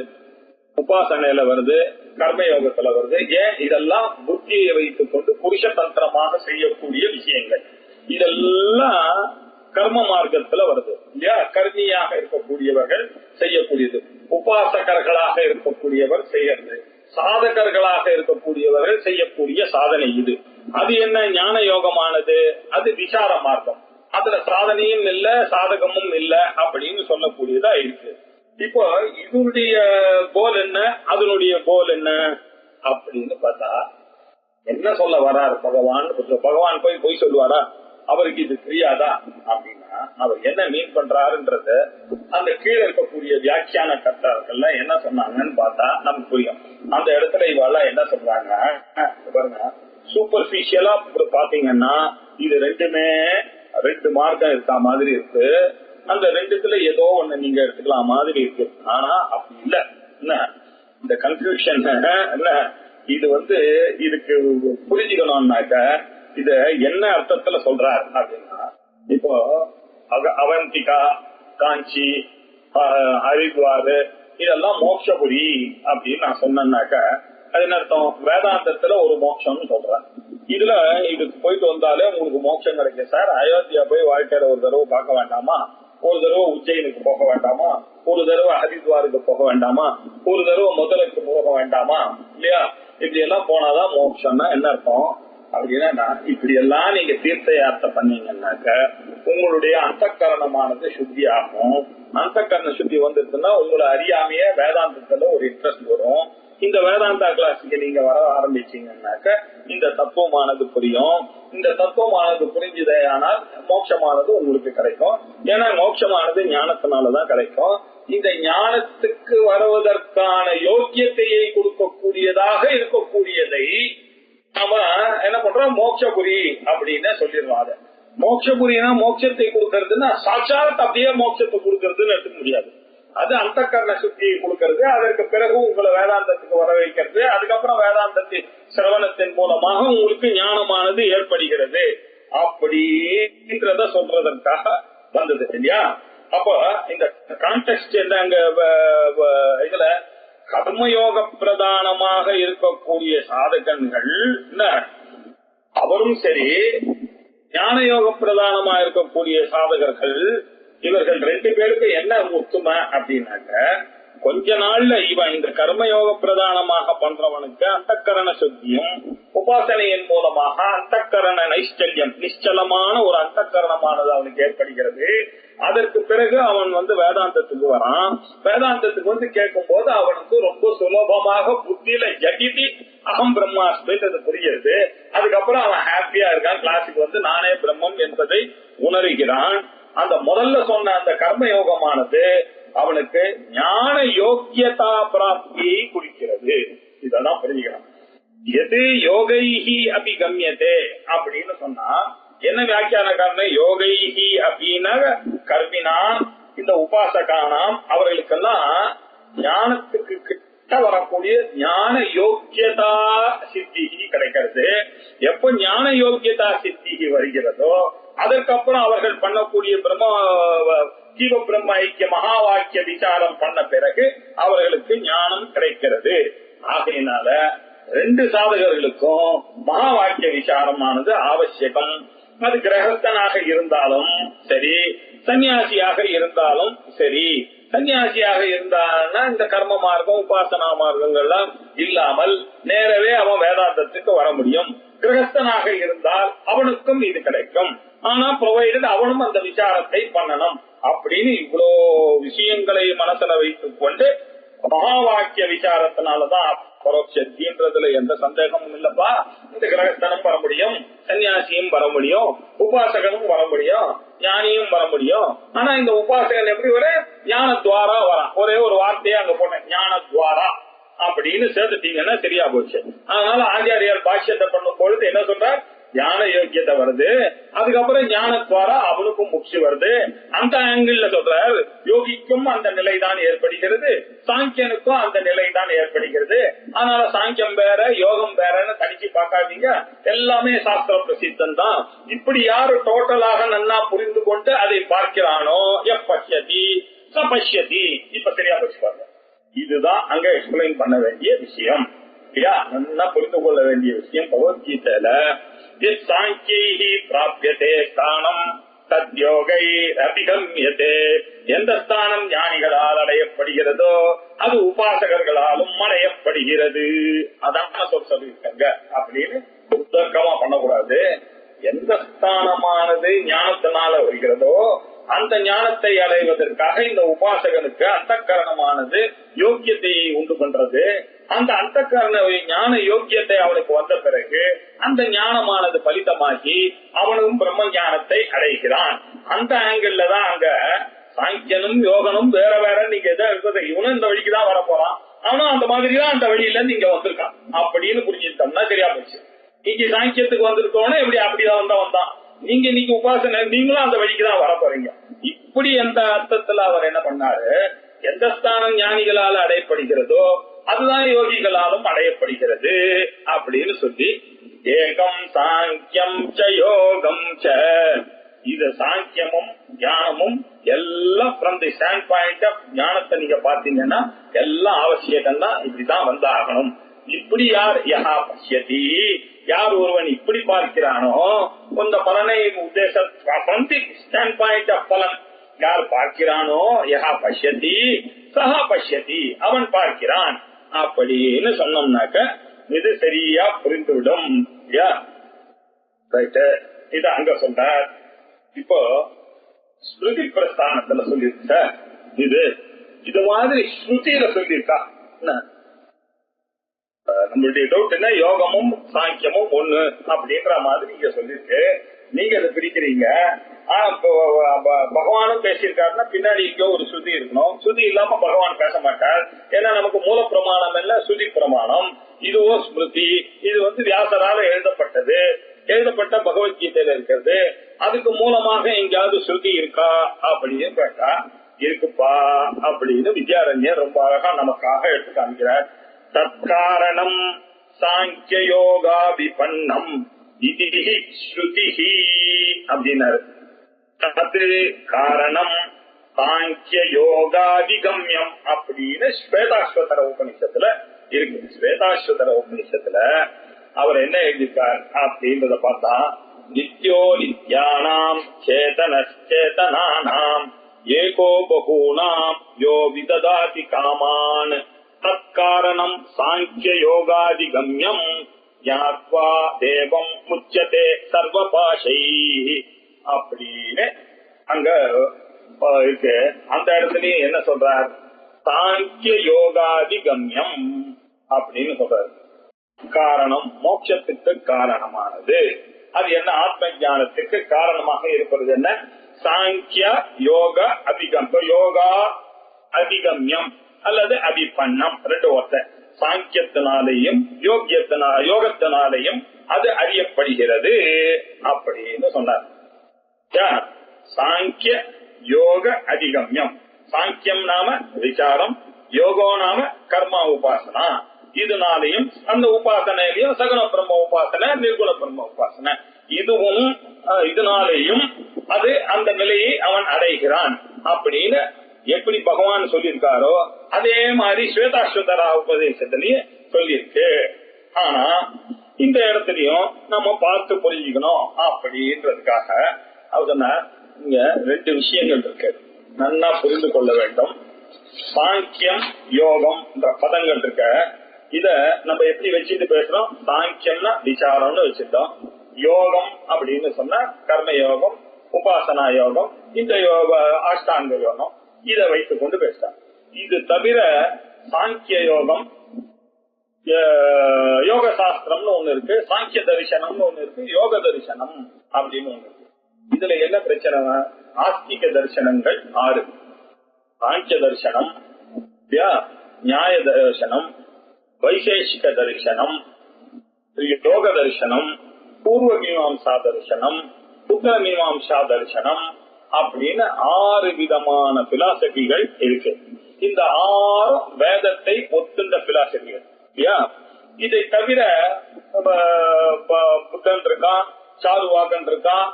உபாசனையில வருது, கர்ம யோகத்துல வருது. ஏன்? இதெல்லாம் புத்தியை வைத்துக் கொண்டு புருஷ தந்திரமாக செய்யக்கூடிய விஷயங்கள். இதெல்லாம் கர்ம மார்க்கத்துல வருது இல்லையா? கர்மியாக இருக்கக்கூடியவர்கள் செய்யக்கூடியது, உபாசகர்களாக இருக்கக்கூடியவர் செய்யறது, சாதகர்களாக இருக்கக்கூடியவர்கள் செய்யக்கூடிய சாதனை இது. அது என்ன? ஞான யோகமானது அது விசார மார்க்கம், அதுல சாதனையும் இல்ல சாதகமும் இல்ல அப்படின்னு சொல்லக்கூடியதா இருக்கு. இப்போ இதனுடைய கோல் என்ன, அதனுடைய கோல் என்ன அப்படின்னு பார்த்தா என்ன சொல்ல வராரு பகவான்? பகவான் போய் சொல்லுவாரா? அவருக்கு இது தெரியாதா அப்படின்னா அவர் என்ன மீன் பண்றாருன்றது அந்த கீழே இருக்கக்கூடிய வியாக்கியான கர்த்தார்கள் என்ன சொன்னாங்கன்னு பார்த்தா நமக்கு புரியும். அந்த இடத்துல இவெல்லாம் என்ன சொல்றாங்க பாருங்க, சூப்பர்ஃபிஷியலா பாத்தீங்கன்னா இது ரெண்டுமே 2 மார்க்கம் இருக்கா மாதிரி இருக்கு. அந்த ரெண்டுத்துல ஏதோ ஒண்ணு நீங்க எடுத்துக்கலாம் மாதிரி இருக்கு. ஆனா அப்படி இல்ல. என்ன இந்த கன்ஃபியூஷன் என்ன? இது இதுக்கு புரிஞ்சுக்கணும்னாக்க இத என்ன அர்த்தத்துல சொல்றார் அப்படின்னா, இப்போ அவந்திகா, காஞ்சி, ஹரித்வார் இதெல்லாம் மோட்சபுரி அப்படின்னு நான் சொன்னேன்னாக்க அது என்ன அர்த்தம்? வேதாந்தத்துல ஒரு மோட்சம்னு சொல்றேன். இதுல இதுக்கு போயிட்டு வந்தாலே உங்களுக்கு மோட்சம் கிடைக்கும் சார். அயோத்தியா போய் வாழ்க்கையில ஒரு தடவை பார்க்க வேண்டாமா? ஒரு தடவை உஜ்ஜயினுக்கு போக வேண்டாமா? ஒரு தடவை ஹரித்வாருக்கு போக வேண்டாமா? ஒரு தடவை முதலுக்கு போக வேண்டாமா? இல்லையா? இப்படி எல்லாம் போனாதான் மோட்சம்னா என்ன அர்த்தம் அப்படின்னா, இப்படி எல்லாம் நீங்க தீர்த்த யாத்திரை பண்ணீங்கன்னாக்க உங்களுடைய அந்தக்கரணமானது சுத்தி ஆகும். அந்தக்கரண சுத்தி வந்துருச்சுன்னா உங்களை அறியாமையே வேதாந்தத்துல ஒரு இன்ட்ரெஸ்ட் வரும். இந்த வேதாந்தா கிளாஸுக்கு நீங்க வர ஆரம்பிச்சீங்கன்னாக்க இந்த தத்துவமானது புரியும். இந்த தத்துவமானது புரிஞ்சுதே ஆனால் மோட்சமானது உங்களுக்கு கிடைக்கும். ஏன்னா மோட்சமானது ஞானத்தினாலதான் கிடைக்கும். இந்த ஞானத்துக்கு வருவதற்கான யோக்கியத்தையை கொடுக்கக்கூடியதாக இருக்கக்கூடியதை நாம என்ன பண்றோம்? மோட்சபுரி அப்படின்னு சொல்லிடுறோம். அதை மோட்சபுரினா மோட்சத்தை கொடுக்கறதுன்னா சாட்சாத் அப்படியே மோட்சத்தை கொடுக்கறதுன்னு எடுத்துக்க முடியாது. அது அந்தக்கரண சுத்தியை கொடுக்கறது, அதற்கு பிறகு உங்களை வேதாந்தத்துக்கு வர வைக்கிறது, அதுக்கப்புறம் வேதாந்தத்தின் சிரவணத்தின் மூலமாக உங்களுக்கு ஞானமானது ஏற்படுகிறது அப்படின்றத சொல்றதற்காக வந்தது இல்லையா? அப்போ இந்த கான்டெக்ஸ்ட் என்ன? அங்க இதுல கர்மயோக பிரதானமாக இருக்கக்கூடிய சாதகங்கள் அவரும் சரி, ஞான யோக பிரதானமா இருக்கக்கூடிய சாதகர்கள், இவர்கள் 2 பேருக்கு என்ன ஒத்துமை அப்படின்னாக்க, கொஞ்ச நாள்ல இவன் இந்த கர்மயோக பிரதானமாக பண்றவனுக்கு அந்தக்கரண சுத்தியும் உபாசனையின் மூலமாக அந்தக்கரண நைஷ்டல்யம், நிச்சலமான ஒரு அந்தக்கரணமானது அவனுக்கு ஏற்படுகிறது. அதற்கு பிறகு அவன் வேதாந்தத்துக்கு வரான். வேதாந்தத்துக்கு கேட்கும் போது அவனுக்கு ரொம்ப சுலபமாக புத்தியில ஜகிதி அகம் பிரம்மாஸ்மின்றது புரிகிறது. அதுக்கப்புறம் அவன் ஹாப்பியா இருக்கான். கிளாஸுக்கு நானே பிரம்மம் என்பதை உணர்கிறான். அந்த முதல்ல சொன்ன அந்த கர்ம யோகமானது அவனுக்கு ஞான யோக்கியதா பிராப்தியை குறிக்கிறது. இதெல்லாம் புரிஞ்சுக்கணும். எது யோகைஹி அபிகம்யதே அப்படின்னு சொன்னா என்ன வியாக்கியானக்காரன்? யோகைஹி அப்படின்னா கர்மினா இந்த உபாசகானாம் அவர்களுக்கெல்லாம் ஞானத்துக்கு கிட்ட வரக்கூடிய ஞான யோக்கியதா சித்தி கிடைக்கிறது. எப்ப ஞான யோக்கியதா சித்தி வருகிறதோ அதற்கப்புறம் அவர்கள் பண்ணக்கூடிய ஜீவ பிரம்ம ஐக்கிய மகா வாக்கிய விசாரம் பண்ண பிறகு அவர்களுக்கு ஞானம் கிடைக்கிறது. ஆகையினால ரெண்டு சாதகர்களுக்கும் மகா வாக்கிய விசாரமானது அவசியம். அது கிரகஸ்தனாக இருந்தாலும் சரி, சன்னியாசியாக இருந்தாலும் சரி. சன்னியாசியாக இருந்தான்னா இந்த கர்ம மார்க்கம் உபாசனா மார்க்கங்கள்லாம் இல்லாமல் நேரவே அவன் வேதாந்தத்துக்கு வர முடியும். கிரகஸ்தனாக இருந்தால் அவனுக்கும் இது கிடைக்கும். ஆனா ப்ரொவைடட் அவனும் அந்த விசாரத்தை பண்ணணும் அப்படின்னு இவ்வளோ விஷயங்களை மனசுல வைத்துக் கொண்டு மகா வாக்கிய விசாரத்தினாலதான் பரோட்சத்தின்றதுல எந்த சந்தேகமும் இல்லப்பா. இந்த கிரகஸ்தனும் வர முடியும், சன்னியாசியும் வர முடியும், உபாசகனும் வர முடியும், ஞானியும் வர முடியும். ஆனா இந்த உபாசகன் எப்படி வர? ஞானத்வாரா வரான். ஒரே ஒரு வார்த்தையே அங்க போனேன், ஞானத்வாரா அப்படின்னு சேர்த்துட்டீங்கன்னா சரியா போச்சு. அதனால ஆச்சாரியார் பாஷ்யத்தை பண்ணும் பொழுது என்ன சொல்றார்? ஞான யோக்கியத்தை வருது, அதுக்கப்புறம் ஞானத்வாரா அவனுக்கும் முக்தி வருது. அந்த ஆங்கிள் சொல்றார் யோகிக்கும் அந்த நிலைதான் ஏற்படுகிறது, சாங்கியனுக்கும் அந்த நிலைதான் ஏற்படுகிறது. அதனால சாங்கியம் வேற யோகம் வேறன்னு தனிச்சு பார்க்காதீங்க, எல்லாமே சாஸ்திர பிரசித்தம் தான். இப்படி யாரு டோட்டலாக நன்னா புரிந்து கொண்டு அதை பார்க்கிறானோ எப்பஷ்யதி சபஷ்யதி. இப்ப சரியா போச்சுப்பாங்க. இதுதான் அங்க எக்ஸ்பிளைன் பண்ண வேண்டிய விஷயம். நல்லா புரிந்து கொள்ள வேண்டிய விஷயம். பகவத்கீதையில சாங்கியை பிராபியதே ஸ்தானம் தத்யோகை அபிகம்யதே. எந்த ஸ்தானம் ஞானிகளால் அடையப்படுகிறதோ அது உபாசகர்களாலும் அடையப்படுகிறது. அதான் சொல்லிருக்காங்க அப்படின்னு புத்தகமா பண்ணக்கூடாது. எந்த ஸ்தானமானது ஞானத்தினால வருகிறதோ அந்த ஞானத்தை அடைவதற்காக இந்த உபாசகனுக்கு அந்தக்கரணமானது யோக்கியத்தையை உண்டு பண்றது. அந்த அந்தக்கரண ஞான யோக்கியத்தை அவனுக்கு வந்த பிறகு அந்த ஞானமானது பலிதமாகி அவனும் பிரம்ம ஞானத்தை அடைகிறான். அந்த ஆங்கிள் தான் அங்க சாங்கியனும் யோகனும் வேற வேற நீங்க எதை இருக்கிறது, இவனும் இந்த வழிக்குதான் வர போறான், அவனும் அந்த மாதிரிதான் அந்த வழியில இருந்து இங்க வந்திருக்கான் அப்படின்னு புரிஞ்சுட்டோம்னா சரியா போச்சு. இன்னைக்கு சாங்கியத்துக்கு வந்திருக்கோன்னு எப்படி அப்படிதான் வந்தான். நீங்க இன்னைக்கு உபாசனை நீங்களும் அந்த வழிக்குதான் வர போறீங்க. இப்படி எந்த அர்த்தத்துல அவர் என்ன பண்ணாரு? எந்த ஸ்தானம் ஞானிகளால் அடையப்படுகிறதோ அதுதான் யோகிகளாலும் அடையப்படுகிறது அப்படின்னு சொல்லி ஏகம் சாங்கியம் ச யோகம் ச. இது சாங்கியமும் ஞானமும் எல்லாம் from the standpoint of ஞானத்தை நீங்க பாத்தீங்கன்னா எல்லாம் அவசியம் தான். இப்படிதான் வந்தாகணும். இப்படி யார் யஹா பஷ்யதி, யார் ஒருவன் இப்படி பார்க்கிறானோ இந்த பலனை உத்தேசம் ஸ்டாண்ட் பாயிண்ட் ஆஃப் பலன் யார் பார்க்கிறானோ யஹா பஷ்யதி சஹா பஷ்யதி, அவன் பார்க்கிறான் அப்படின்னு சொன்னோம்னாக்க இது சரியா புரிந்துவிடும். இது அங்க சொல்ற. இப்போ ஸ்மிருதி பிரஸ்தானத்துல சொல்லிருக்க இது மாதிரி ஸ்ருதியில சொல்லியிருக்கா? நம்மளுடைய டவுட் என்ன? யோகமும் சாங்கியமும் ஒண்ணு அப்படின்ற மாதிரி இங்க சொல்லிருக்கு. நீங்க அதை பிரிக்கிறீங்க. ஆனா பகவானும் பேசியிருக்காருன்னா பின்னாடி இங்க ஒரு ஸ்ருதி இருக்கணும். ஸ்ருதி இல்லாம பகவான் பேச மாட்டார். ஏன்னா நமக்கு மூல பிரமாணம் இல்ல, ஸ்ருதி பிரமாணம். இதுவோ ஸ்மிருதி. இது வியாசரால எழுதப்பட்டது, எழுதப்பட்ட பகவத்கீதையில இருக்கிறது. அதுக்கு மூலமாக எங்கேயாவது ஸ்ருதி இருக்கா அப்படின்னு கேட்டா இருக்குப்பா அப்படின்னு வித்யாரண்யர் ரொம்ப அழகா நமக்காக எடுத்து காமிக்கிறார். தற்காரணம் சாங்கிய யோகாபிபன்னம் இதிஹி ஸ்ருதிஹி அப்படின்னாரு. தத் காரணம் சாங்கிய யோகாதிகம்யம் அப்படின்னு ஸ்வேதாஸ்வதர உபநிஷத்துல இருக்கு. ஸ்வேதாஸ்வதர உபநிஷத்துல அவர் என்ன எழுதியிருக்கார் அப்படின்றத பார்த்தா, நித்யோ நித்யானாம் சேதனச்சேதனானாம் ஏகோ பகூனாம் யோ விததாதி காமான் தற்காரணம் சாங்கிய யோகாதிகம்யம் ஞாத்வா தேவம் முச்சதே சர்வபாஷை அப்படின்னு அங்க இருக்கு. அந்த இடத்துலயும் என்ன சொல்றார்? சாங்கிய யோகாதிகம்யம் அப்படின்னு சொல்றாரு. காரணம் மோட்சத்துக்கு காரணமானது. அது என்ன? ஆத்ம ஞானத்துக்கு காரணமாக இருப்பது என்ன? சாங்கிய யோக அதிகம். யோகா அதிகம்யம் அல்லது அபிபன்னம் ரெண்டு வார்த்தை. சாங்கியத்தினாலேயும் யோகத்தினாலேயும் அது அறியப்படுகிறது அப்படின்னு சொன்னார். சாங்கிய யோக அதிகம்யம். சாங்கியம் நாம விசாரம், யோகோ நாம கர்மா உபாசனா. இதனாலையும் அந்த உபாசனையிலையும் சகுண பிரம்ம உபாசனை, நிர்குண பிரம்ம உபாசனை, இதுவும் இதனாலேயும் அது அந்த நிலையை அவன் அடைகிறான் அப்படின்னு எப்படி பகவான் சொல்லியிருக்காரோ அதே மாதிரி ஸ்வேதாஸ்வதரா உபதேசத்திலேயே சொல்லியிருக்கு. ஆனா இந்த இடத்துலயும் நம்ம பார்த்து புரிஞ்சுக்கணும் அப்படின்றதுக்காக அவர் சொன்னார், இங்க 2 விஷயங்கள் இருக்கு, நல்லா புரிந்து கொள்ள வேண்டும். சாங்கியம் யோகம் என்ற பதங்கள் இருக்க, இத நம்ம எப்படி வச்சுட்டு பேசுறோம்? சாங்கியம்னா விசாரம்னு வச்சுட்டோம், யோகம் அப்படின்னு சொன்னா கர்ம யோகம், உபாசனா யோகம், இந்த அஷ்டாங்க யோகம், இதை வைத்துக் கொண்டு பேசுறாங்க. இது தவிர சாங்கிய யோகம், யோக சாஸ்திரம்னு ஒண்ணு இருக்கு, சாங்கிய தரிசனம்னு ஒண்ணு இருக்கு, யோக தரிசனம் அப்படின்னு ஒண்ணு இருக்கு. இதுல என்ன பிரச்சனை? ஆஸ்திக தரிசனங்கள் 6: சாங்கிய தரிசனம், நியாய தரிசனம், வைசேஷிக தரிசனம், யோக தரிசனம், பூர்வ மீமாம்சா தரிசனம், உத்தர மீமாம்சா தரிசனம் அப்படின்னு 6 விதமான பிலாசபிகள் இருக்கு. இந்த 6 வேதத்தை ஒத்துண்ட பிலாசபிகள். இதை தவிர புத்தன் இருக்கான், சாருவாகன் இருக்கான்,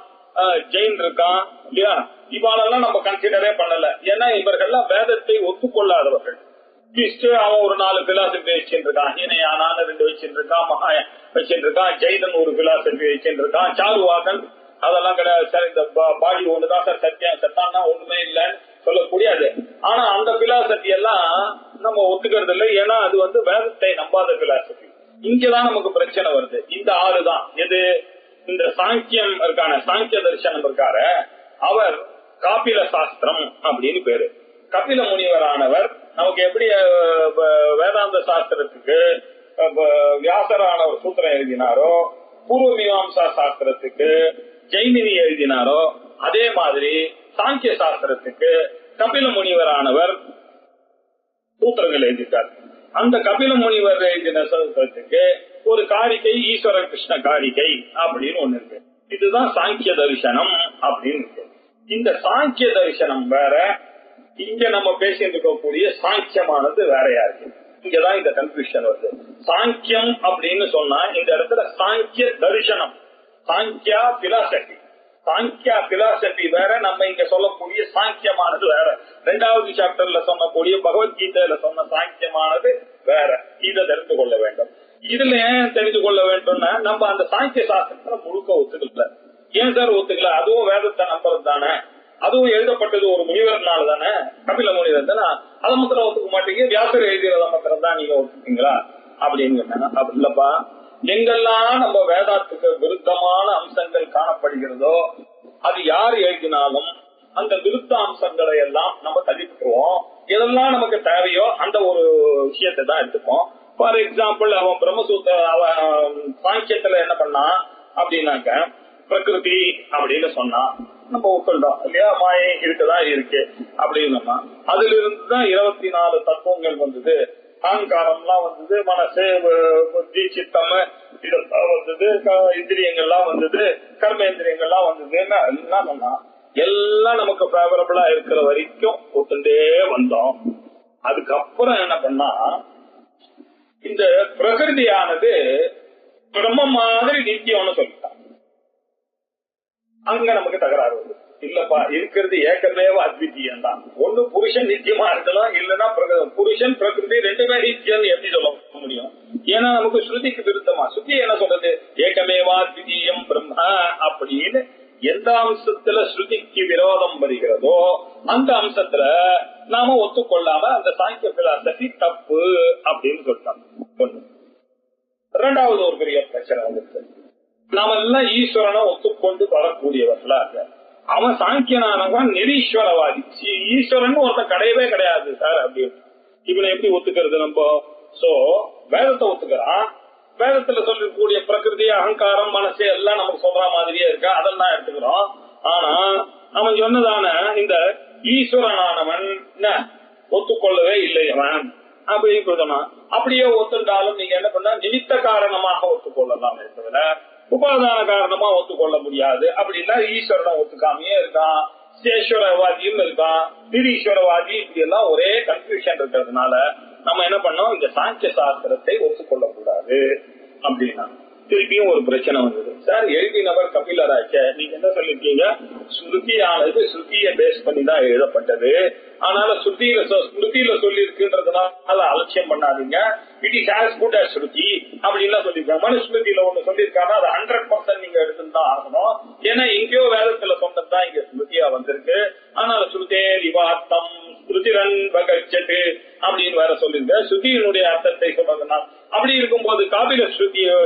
ஜெயின் இருக்கான் இல்லையா, இவாளெல்லாம் நம்ம கன்சிடரே பண்ணல. ஏன்னா இவர்கள்லாம் வேதத்தை ஒத்துக்கொள்ளாதவர்கள். அவன் ஒரு 4 பிலாசபி வச்சுட்டு இருக்கான், ஹீனயானான்னு 2 வச்சுட்டு இருக்கான், மகாய வச்சுட்டு இருக்கான், ஜெய்தன் ஒரு பிலாசபி வச்சுட்டு இருக்கான், சாருவாகன் அதெல்லாம் கிடையாது சார், இந்த பாடி ஒண்ணுதான் சார் சத்தியம், சத்தான்னா ஒண்ணுமே இல்லைன்னு சொல்லக்கூடியது. ஆனா அந்த பிலாசபி எல்லாம் நம்ம ஒத்துக்கிறது இல்லை, ஏன்னா அது வேதத்தை நம்பாத பிலாசபி. இங்கதான் நமக்கு பிரச்சனை வருது. இந்த 6 தான். எது? இந்த சாங்கியம் இருக்கான, சாங்கிய தரிசனம் இருக்காரு, அவர் காபில சாஸ்திரம் அப்படின்னு பேரு. கபில முனிவரானவர் நமக்கு எப்படி வேதாந்த சாஸ்திரத்துக்கு வியாசரானவர் சூத்திரம் எழுதினாரோ, பூர்வ மீமாம்சா சாஸ்திரத்துக்கு ஜெய்மினி எழுதினாரோ, அதே மாதிரி சாங்கிய சாஸ்திரத்துக்கு கபில முனிவரானவர் சூத்திரங்கள் எழுதிட்டார். அந்த கபில முனிவர் எழுதின சாஸ்திரத்துக்கு ஒரு காரிகை, ஈஸ்வர கிருஷ்ண காரிகை அப்படின்னு ஒண்ணு இருக்கு. இதுதான் சாங்கிய தரிசனம் அப்படின்னு இருக்கு. இந்த சாங்கிய தரிசனம் வேற, இங்க நம்ம பேசிட்டு இருக்கக்கூடிய சாங்கியமானது வேறையா இருக்கு. இங்கதான் இந்த கன்ஃபியூஷன் வருது. சாங்கியம் அப்படின்னு சொன்னா இந்த இடத்துல சாங்கிய தரிசனம், சாங்கியா பிலாசபி. சாங்கியா பிலாசபி வேற, நம்ம இங்க சொல்லக்கூடிய சாங்கியமானது வேற. 2வது சாப்டர்ல சொன்னக்கூடிய பகவத்கீதையில சொன்ன சாங்கியமானது வேற. இதை தெரிந்து கொள்ள வேண்டும். இதுல ஏன் தெரிந்து கொள்ள வேண்டும்னா, நம்ம அந்த சாங்கிய சாஸ்திரத்துல முழுக்க ஒத்துக்கல. ஏன் சார் ஒத்துக்கல? அதுவும் வேதத்தை நம்புறது தானே, அதுவும் எழுதப்பட்டது ஒரு முனிவர்னால தானே, கபில முனிவர் தானே, அதை மாத்திரம் ஒத்துக்க மாட்டீங்க, வியாசர் எழுதியதை மாத்திரம் தான் நீங்க ஒத்துப்பீங்களா அப்படின்னு கேட்டாங்க. அப்படி இல்லப்பா, எங்கெல்லாம் நம்ம வேதாத்துக்கு விருத்தமான அம்சங்கள் காணப்படுகிறதோ அது யார் எழுதினாலும் அந்த விருத்த அம்சங்களை எல்லாம் நம்ம தள்ளிவிட்டுருவோம். எதெல்லாம் நமக்கு தேவையோ அந்த ஒரு விஷயத்தை தான் எடுத்துப்போம். ஃபார் எக்ஸாம்பிள், அவன் பிரம்மசூத்திர சாங்கியத்துல என்ன பண்ணா அப்படின்னாக்க, பிரகிருதி அப்படின்னு சொன்னா நம்ம ஒத்துண்டோம் இல்லையா, மாயை இருக்குதான் இருக்கு அப்படின்னு. அதுல இருந்துதான் 24 தத்துவங்கள் வந்தது, அகங்காரம்லாம் வந்தது, மனசு, புத்தி, சித்தம் இதெல்லாம் வந்தது, இந்திரியங்கள்லாம் வந்தது, கர்மேந்திரியங்கள்லாம் வந்தது. என்ன சொன்னா எல்லாம் நமக்கு ஃபேவரபிளா இருக்கிற வரைக்கும் ஒத்துண்டே வந்தோம். அதுக்கப்புறம் என்ன பண்ணா, இந்த பிரகிருதியானது பிரம்ம மாதிரி நித்தியம்னு சொல்லிட்டான். அங்க நமக்கு தகராறு வருது. இல்லப்பா, இருக்கிறது ஏக்கமேவ அத்விதீயம் தான். ஒண்ணு புருஷன் நித்தியமா இருக்கலாம், இல்லன்னா புருஷன் பிரகிருதி 2மே நித்தியம் எப்படி சொல்ல முடியும்? ஏன்னா நமக்கு ஸ்ருதிக்கு விருத்தமா. ஸ்ருதி என்ன சொல்றது? ஏக்கமேவா அத்விதீயம் பிரம்ம அப்படின்னு எந்த அம்சத்துல ஸ்ருதிக்கு விரோதம் வருகிறதோ அந்த அம்சத்துல நாம ஒத்துக்கொள்ளாம அந்த சாங்கிய பிலாசபி தப்பு அப்படின்னு சொல்லிட்டாங்க. 2வது ஒரு பெரிய பிரச்சனை வந்துருக்கு. நாம எல்லாம் ஈஸ்வரனை ஒத்துக்கொண்டு வரக்கூடியவர்களா இருக்க, அவன் சாங்கியனானவன் நிரீஸ்வரவாதி. ஈஸ்வரன் ஒருத்தன் கிடையவே கிடையாது சார் அப்படின்னு. இவனை எப்படி ஒத்துக்கிறது நம்ம? சோ வேதத்தை ஒத்துக்கிறான், வேதத்துல சொல்லக்கூடிய பிரகிருதி, அகங்காரம், மனசு எல்லாம் நமக்கு சொல்ற மாதிரியே இருக்கா, அதெல்லாம் எடுத்துக்கிறோம். ஆனா அவன் சொன்னதான இந்த ஈஸ்வரனானவன் ஒத்துக்கொள்ளவே இல்லை. அவன் அப்படி சொன்னா அப்படியே ஒத்துண்டாலும் நீங்க என்ன பண்ணா நிமித்த காரணமாக ஒத்துக்கொள்ளலாம் தவிர உபாதான காரணமா ஒத்துக்கொள்ள முடியாது. அப்படின்னா ஈஸ்வரனை ஒத்துக்காமையே இருக்கான், சேஸ்வரவாதியும் இருக்கான், நிரீஸ்வரவாதி, இப்படி எல்லாம் ஒரே கன்ஃபியூஷன் இருக்கிறதுனால நம்ம என்ன பண்ணோம், இந்த சாங்கிய சாஸ்திரத்தை ஒத்துக்கொள்ள கூடாது அப்படின்னா திருப்பியும் ஒரு பிரச்சனை வந்தது. சார் எழுதினவர் கபிலராச்ச, நீங்க என்ன சொல்லிருக்கீங்க, ஸ்ருதியானது ஸ்ருதியை பேஸ் பண்ணி தான் எழுதப்பட்டது, அதனால ஸ்ருதியில சொல்லி இருக்குன்றதுனால அலட்சியம் பண்ணாதீங்க, it is as good as Shruti அப்படின்னு சொல்லிருக்காங்க. மனுஸ்மிருதியில ஒண்ணு சொல்லியிருக்காங்க, அது 100% நீங்க எடுத்துதான் ஆகணும், ஏன்னா எங்கேயோ வேதத்துல சொன்னதுதான் இங்க ஸ்ருதியா வந்திருக்கு, அதனால ஸ்ருதே விவாத்தம் ஸ்ருதிரன் வகச்சது அப்படின்னு வேற சொல்லிருக்க. ஸ்ருதியினுடைய அர்த்தத்தை சொல்றதுனா அப்படி இருக்கும்போது காபில ஸ்ருதியை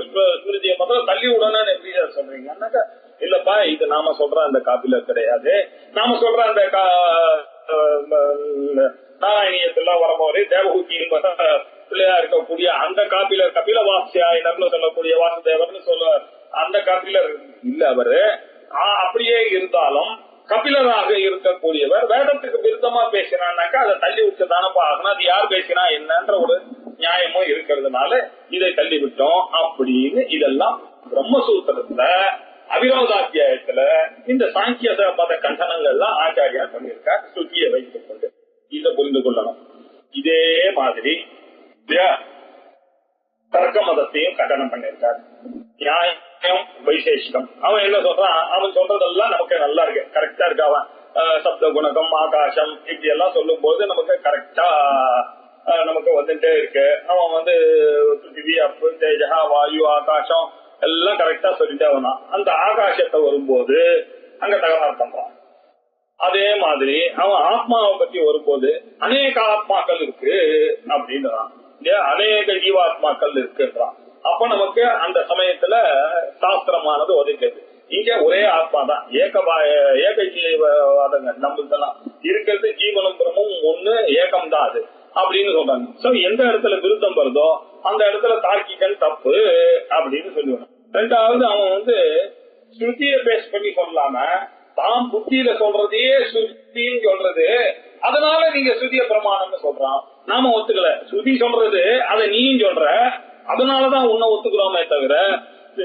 முதல்ல தள்ளி உடனே எப்படி சொல்றீங்க? இல்லப்பா, இது நாம சொல்ற அந்த காபிலர் கிடையாது, நாம சொல்ற அந்த நாராயணியத்துல வரும்போது தேவகூதியின் பிள்ளையா இருக்கக்கூடிய அந்த காபிலர், கபில வாசியாயினர்னு சொல்லக்கூடிய வாசுதேவர்னு சொல்லுவார், அந்த காபிலர் இல்ல அவரு. அப்படியே இருந்தாலும் கபிலராக இருக்கக்கூடியவர் வேதத்துக்கு விருத்தமா பேசினான்னாக்கா அதை தள்ளி விட்டு தானப்பா ஆகணும், அது யார் பேசினா என்னன்ற ஒரு நியாயமும் இருக்கிறதுனால இதை தள்ளி விட்டோம் அப்படின்னு. இதெல்லாம் பிரம்மசூத்திரத்துல அவிரோதாத்தியாயத்துல இந்த சாங்கிய மத கண்டனங்கள்லாம் ஆச்சாரியா பண்ணியிருக்கார் ஸ்ருதியை வைத்துக் கொண்டு. இதை புரிந்து கொள்ளணும். இதே மாதிரி தர்க்க மதத்தையும் கண்டனம் பண்ணியிருக்காரு. நியாயம் வைசேஷிகம், அவன் என்ன சொல்றான், அவன் சொல்றதெல்லாம் நமக்கு நல்லா இருக்கு, கரெக்டா இருக்கு. அவன் சப்த குணகம் ஆகாசம் இப்படி எல்லாம் சொல்லும் போது நமக்கு கரெக்டா நமக்கு வந்துட்டே இருக்கு. அவன் பிருத்திவி அப்பு தேஜா வாயு ஆகாசம் எல்லாம் கரெக்டா சொல்லிட்டே வந்தான். அந்த ஆகாசத்தை வரும்போது அங்க தகராறு பண்றான். அதே மாதிரி அவன் ஆத்மாவை பத்தி வரும்போது அநேக ஆத்மாக்கள் இருக்கு அப்படின்றான், அநேக ஜீவாத்மாக்கள் இருக்குன்றான். அப்ப நமக்கு அந்த சமயத்துல சாஸ்திரமானது உதவிக்கிறது. இங்க ஒரே ஆத்மா தான், ஏக ஜீவவாதங்க நம்மளுக்கெல்லாம் இருக்கிறது, ஜீவனும் பிரமும் ஒண்ணு ஏகம் தான் அது அப்படின்னு சொல்றாங்க. சோ எந்த இடத்துல விருத்தம் வருதோ அந்த இடத்துல தார்க்கிகன் தப்பு அப்படின்னு சொல்லுவாங்க. ரெண்டாவது அவன் ஸ்ருதியை பேஸ் பண்ணி சொல்லாம தான் புத்தியில சொல்றதையே ஸ்ருதின்னு சொல்றது, அதனால நீங்க ஸ்ருதிய பிரமாணம்னு சொல்றான். நாம ஒத்துக்கல, ஸ்ருதி சொல்றது அதை நீயும் சொல்ற, அதனாலதான் உன்னை ஒத்துக்கிறோமே தவிர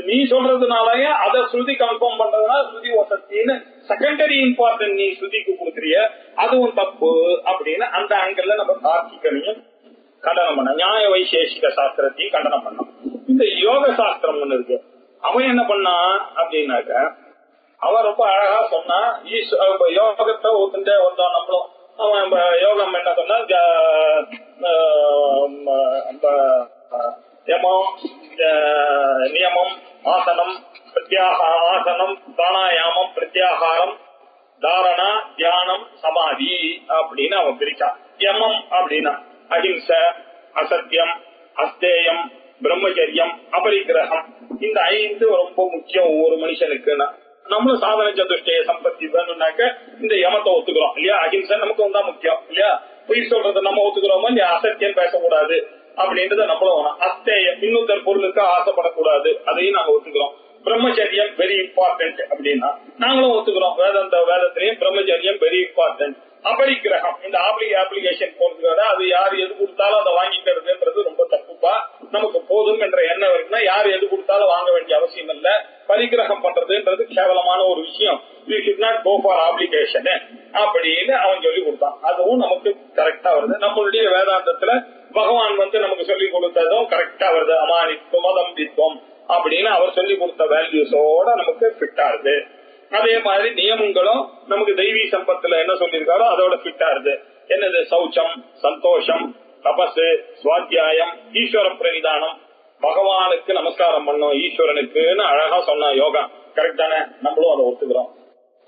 நீ சொல்றதுனாலயே அதை ஸ்ருதி கன்ஃபார்ம் பண்றதுனால ஸ்ருதி வசத்தின்னு செகண்டரி இம்பார்ட்டன்ட் நீ ஸ்ருதிக்கு கொடுக்குறிய, அதுவும் தப்பு அப்படின்னு அந்த ஆங்கிள் நம்ம தார்க்கிகனையும் கண்டனம் பண்ண, நியாய வைசேஷிக சாஸ்திரத்தையும் கண்டனம் பண்ணோம். இந்த யோக சாஸ்திரம் ஒண்ணு இருக்கு, அவன் என்ன பண்ணான் அப்படின்னாக்க அவன் ரொம்ப அழகா சொன்னா, யோகத்தை ஒத்துட்டே வந்தோம் நம்மளும். அவன் யோகம் என்ன சொன்னா, நியமம் ஆசனம் ஆசனம் பிராணாயாமம் பிரத்யாகாரம் தாரணா தியானம் சமாதி அப்படின்னு அவன் பிரிச்சான். யமம் அப்படின்னா அஹிம்ச அசத்தியம் அஸ்தேயம் பிரம்மச்சரியம் அபரிகிரகம், இந்த 5 ரொம்ப முக்கியம் ஒவ்வொரு மனுஷனுக்குன்னா. நம்மளும் சாதன சதுஷ்டய சம்பத்தி வேணும்னாக்க இந்த யமத்தை ஒத்துக்கிறோம் இல்லையா, அஹிம்சை நமக்கு வந்தா முக்கியம் இல்லையா, பொய் சொல்றதை நம்ம ஒத்துக்கிறோமோ இல்லையா, அசத்தியம் பேசக்கூடாது அப்படின்றத நம்மளும், அஸ்தேயம் இன்னொருத்தர் பொருளுக்கு ஆசைப்படக்கூடாது அதையும் நாங்க ஒத்துக்கிறோம். பிரம்மச்சரியம் வெரி இம்பார்ட்டன்ட் அப்படின்னா நாங்களும் ஒத்துக்கிறோம், வேதத்திலையும் பிரம்மச்சரியம் வெரி இம்பார்ட்டன்ட். அபரிகிரகம் இந்த அப்ளிகேஷன் போறதுக்காக அது யார் எது கொடுத்தாலும் அதை வாங்கிக்கிறதுன்றது ரொம்ப தப்புப்பா, நமக்கு போதும் என்ற எண்ணம் இருக்குன்னா யார் எது கொடுத்தாலும் வாங்க வேண்டிய அவசியம் இல்ல, பரிகிரகம் பண்றதுன்றது கேவலமான ஒரு விஷயம், we should not go for obligation அப்படின்னு அவன் சொல்லி கொடுத்தான். அதுவும் நமக்கு கரெக்டா வருது. நம்மளுடைய வேதாந்தத்துல பகவான் நமக்கு சொல்லி கொடுத்ததும் கரெக்டா வருது, அமானித்துவம் அதம்பித்துவம் அப்படின்னு அவர் சொல்லி கொடுத்த வேல்யூஸோட நமக்கு ஃபிட் ஆகுது. அதே மாதிரி நியமங்களும் நமக்கு தெய்வீ சம்பத்துல என்ன சொல்லியிருக்காரோ அதோட ஃபிட் ஆகுது. என்னது, சௌச்சம் சந்தோஷம் தபசு சுவாத்தியாயம் ஈஸ்வர பிரணிதானம், பகவானுக்கு நமஸ்காரம் பண்ணோம் ஈஸ்வரனுக்குன்னு அழகா சொன்ன யோகா கரெக்ட் தானே, நம்மளும் அதை ஒத்துக்கிறோம்.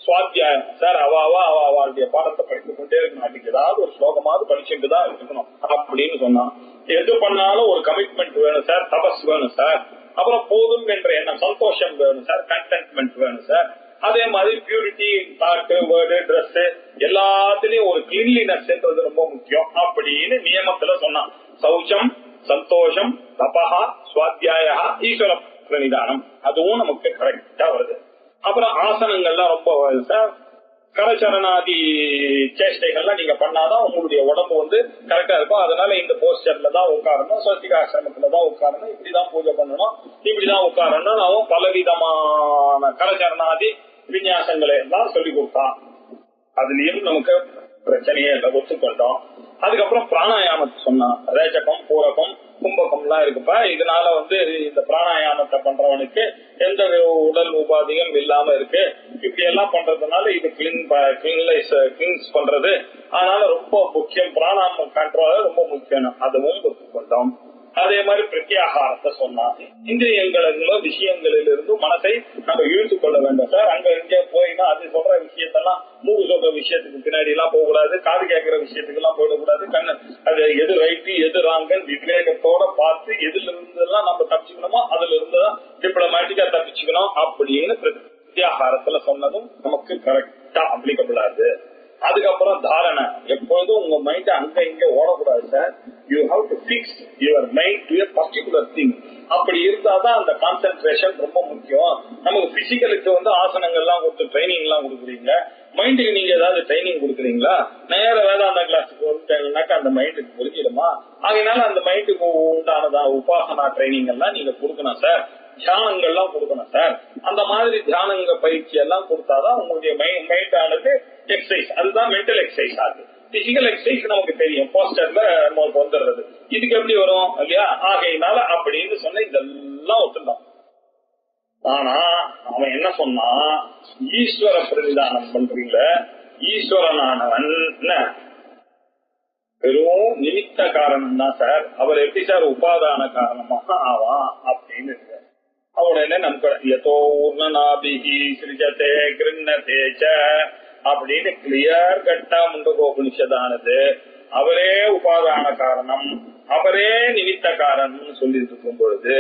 சுவாத்தியாயம் சார் அவளுடைய பாடத்தை படித்துக் கொண்டே இருக்கணும், ஏதாவது ஒரு ஸ்லோகமாவது படிச்சுட்டு தான் இருக்கணும் அப்படின்னு சொன்னான். எது பண்ணாலும் ஒரு கமிட்மெண்ட் வேணும் சார், தபஸ் வேணும் சார், அப்புறம் போதும் என்ற எண்ணம் சந்தோஷம் வேணும் சார், கண்டென்ட்மெண்ட் வேணும் சார். அதே மாதிரி பியூரிட்டி தாட் வேர்டு ட்ரெஸ் எல்லாத்திலயும் ஒரு கிளீன்லினஸ் ரொம்ப முக்கியம் அப்படின்னு நியமத்துல சொன்னான். சௌச்சம் சந்தோஷம் தபஹா சுவாத்தியாயா ஈஸ்வர பிரணிதானம், அதுவும் நமக்கு கரெக்டா வருது. அப்புறம் ஆசனங்கள்லாம் ரொம்ப கரச்சரணாதி சேஷ்டைகள்லாம் நீங்க பண்ணாதான் உங்களுடைய உடம்பு வந்து கரெக்டா இருக்கும். அதனால இந்த போஸ்டர்ல தான் உட்காரணும், ஸ்வஸ்திகாசிரமத்துல தான் உட்காரணும், இப்படிதான் பூஜை பண்ணணும், இப்படிதான் உட்காரணும். நான் பலவிதமான கரச்சரணாதி விநியாசங்களை எல்லாம் சொல்லி கொடுத்தான். அதுலயும் நமக்கு பிரச்சனையே இல்லை, ஒத்துக்கொண்டோம். அதுக்கப்புறம் பிராணாயாமத்தை சொன்னான். ரேச்சகம், பூரகம், கும்பகம் எல்லாம் இருக்குப்பா. இதனால வந்து இந்த பிராணாயாமத்தை பண்றவனுக்கு எந்த உடல் உபாதியும் இல்லாம இருக்கு. இப்படி எல்லாம் பண்றதுனால இது கிளீன்ஸ் பண்றது. அதனால ரொம்ப முக்கியம், பிராணாயாம கண்ட்ரோல் ரொம்ப முக்கியம். அதுவும் ஒத்துக்கொண்டோம். அதே மாதிரி பிரத்யாகாரத்தை சொன்னாங்க. இந்திரியங்களும் விஷயங்களிலிருந்து மனசை நம்ம இழுத்து கொள்ள வேண்டும் சார். அங்க இங்கே போயினா அது சொல்ற விஷயத்தெல்லாம், மூக்கு சொல்ற விஷயத்துக்கு பின்னாடி எல்லாம் போகக்கூடாது, காது கேட்கிற விஷயத்துக்கு எல்லாம் போயிடக்கூடாது. கண்ணு அது எது ரைட்டு எது ராங்கன்னு விவேகத்தோட பார்த்து எதுல இருந்தெல்லாம் நம்ம தப்பிச்சுக்கணுமோ அதுல இருந்துதான் டிப்ளமேட்டிக்கா தப்பிச்சுக்கணும் அப்படின்னு பிரத்யாகாரத்துல சொன்னதும் நமக்கு கரெக்டா அப்ளிகபிள் ஆகுது. அதுக்கப்புறம் தாரணை. எப்பொழுதும் உங்க மைண்ட் அங்க இங்க ஓடக்கூடாது சார். You have to fix your mind to a particular thing. அப்படி இருந்தாதான் அந்த கான்சென்ட்ரேஷன் ரொம்ப முக்கியம். நமக்கு பிசிக்கலுக்கு வந்து ஆசனங்கள் எல்லாம் கொடுத்து ட்ரைனிங் எல்லாம் கொடுக்குறீங்க, மைண்டுக்கு நீங்க ஏதாவது ட்ரைனிங் கொடுக்குறீங்களா? நேர வேதாந்த கிளாஸுக்கு வந்துட்டாங்கன்னாக்கா அந்த மைண்டுக்கு புரிஞ்சிடுமா? அதனால அந்த மைண்டுக்கு உண்டானதான் உபாசனா ட்ரைனிங் எல்லாம் நீங்க கொடுக்கணும் சார். தியானங்கள்லாம் கொடுக்கணும் சார். அந்த மாதிரி தியானங்க பயிற்சி எல்லாம் கொடுத்தாதான் உங்களுடைய மைண்ட் ஆனது எக்ஸசைஸ். அதுதான் மென்டல் எக்ஸசைஸ் ஆகுது. பிசிக்கல் எக்ஸசைஸ் நமக்கு தெரியும், போஸ்டர்ல நமக்கு வந்துடுறது. இதுக்கு எப்படி வரும் இல்லையா? ஆகையினால அப்படின்னு சொன்ன இதெல்லாம் ஒத்துட்டான். ஆனா அவன் என்ன சொன்னா, ஈஸ்வர பிரதிதானம் பண்றீங்கள, ஈஸ்வரனானவன் என்ன வெறும் நிமித்த காரணம் தான் சார். அவர் எப்படி சார் உபாதான காரணமாக ஆவான் அப்படின்னு அவனே நமக்கு யதோர்ணநாபிஹி சிருஜதே கிருண்ணதேச்ச அப்படின்னு கிளியர் கட்டா முண்டகோபனிஷதானது. அவரே உபாதான காரணம், அவரே நிமித்த காரணம் சொல்லிட்டு இருக்கும் பொழுது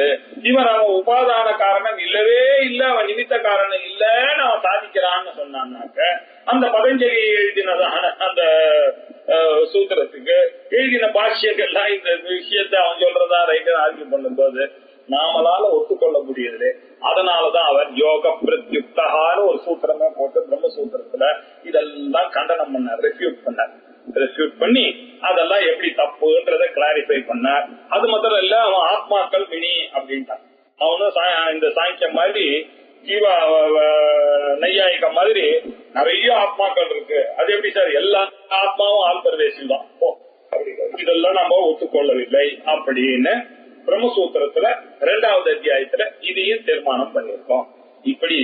இவன் அவன் உபாதான காரணம் இல்லவே இல்ல, அவன் நிமித்த காரணம் இல்லன்னு அவன் சாதிக்கிறான்னு சொன்னான்னாக்க அந்த பதஞ்சலி எழுதினதான அந்த சூத்திரத்துக்கு எழுதின பாஷ்யங்கள்லாம் இந்த விஷயத்த அவன் சொல்றதா ரைட்டு ஆர்கியூ பண்ணும் போது நாமளால ஒத்துக்கொள்ள முடியுது. அதனாலதான் அவர் யோக பிரத்யுக்தான்னு ஒரு சூத்திரமே போட்டு பிரம்மசூத்திரத்துல இதெல்லாம் கண்டனம் பண்ணார், ரெஃப்யூட் பண்ணி அதெல்லாம் எப்படி தப்புன்றத கிளாரிஃபை பண்ணார். அது மாத்திரம் இல்ல, அவன் ஆத்மாக்கள் மினி அப்படின்ட்டான். அவனும் இந்த சாங்கியம் மாதிரி ஜீவா நையாயிக்க மாதிரி நிறைய ஆத்மாக்கள் இருக்கு. அது எப்படி சார்? எல்லா ஆத்மாவும் ஆல்பர்வேசிவ் தான். இதெல்லாம் நம்ம ஒத்துக்கொள்ளவில்லை அப்படின்னு பிரம்மசூத்திரத்துல 2வது அத்தியாயத்துல இதையும் தீர்மானம் பண்ணிருக்கோம். இப்படி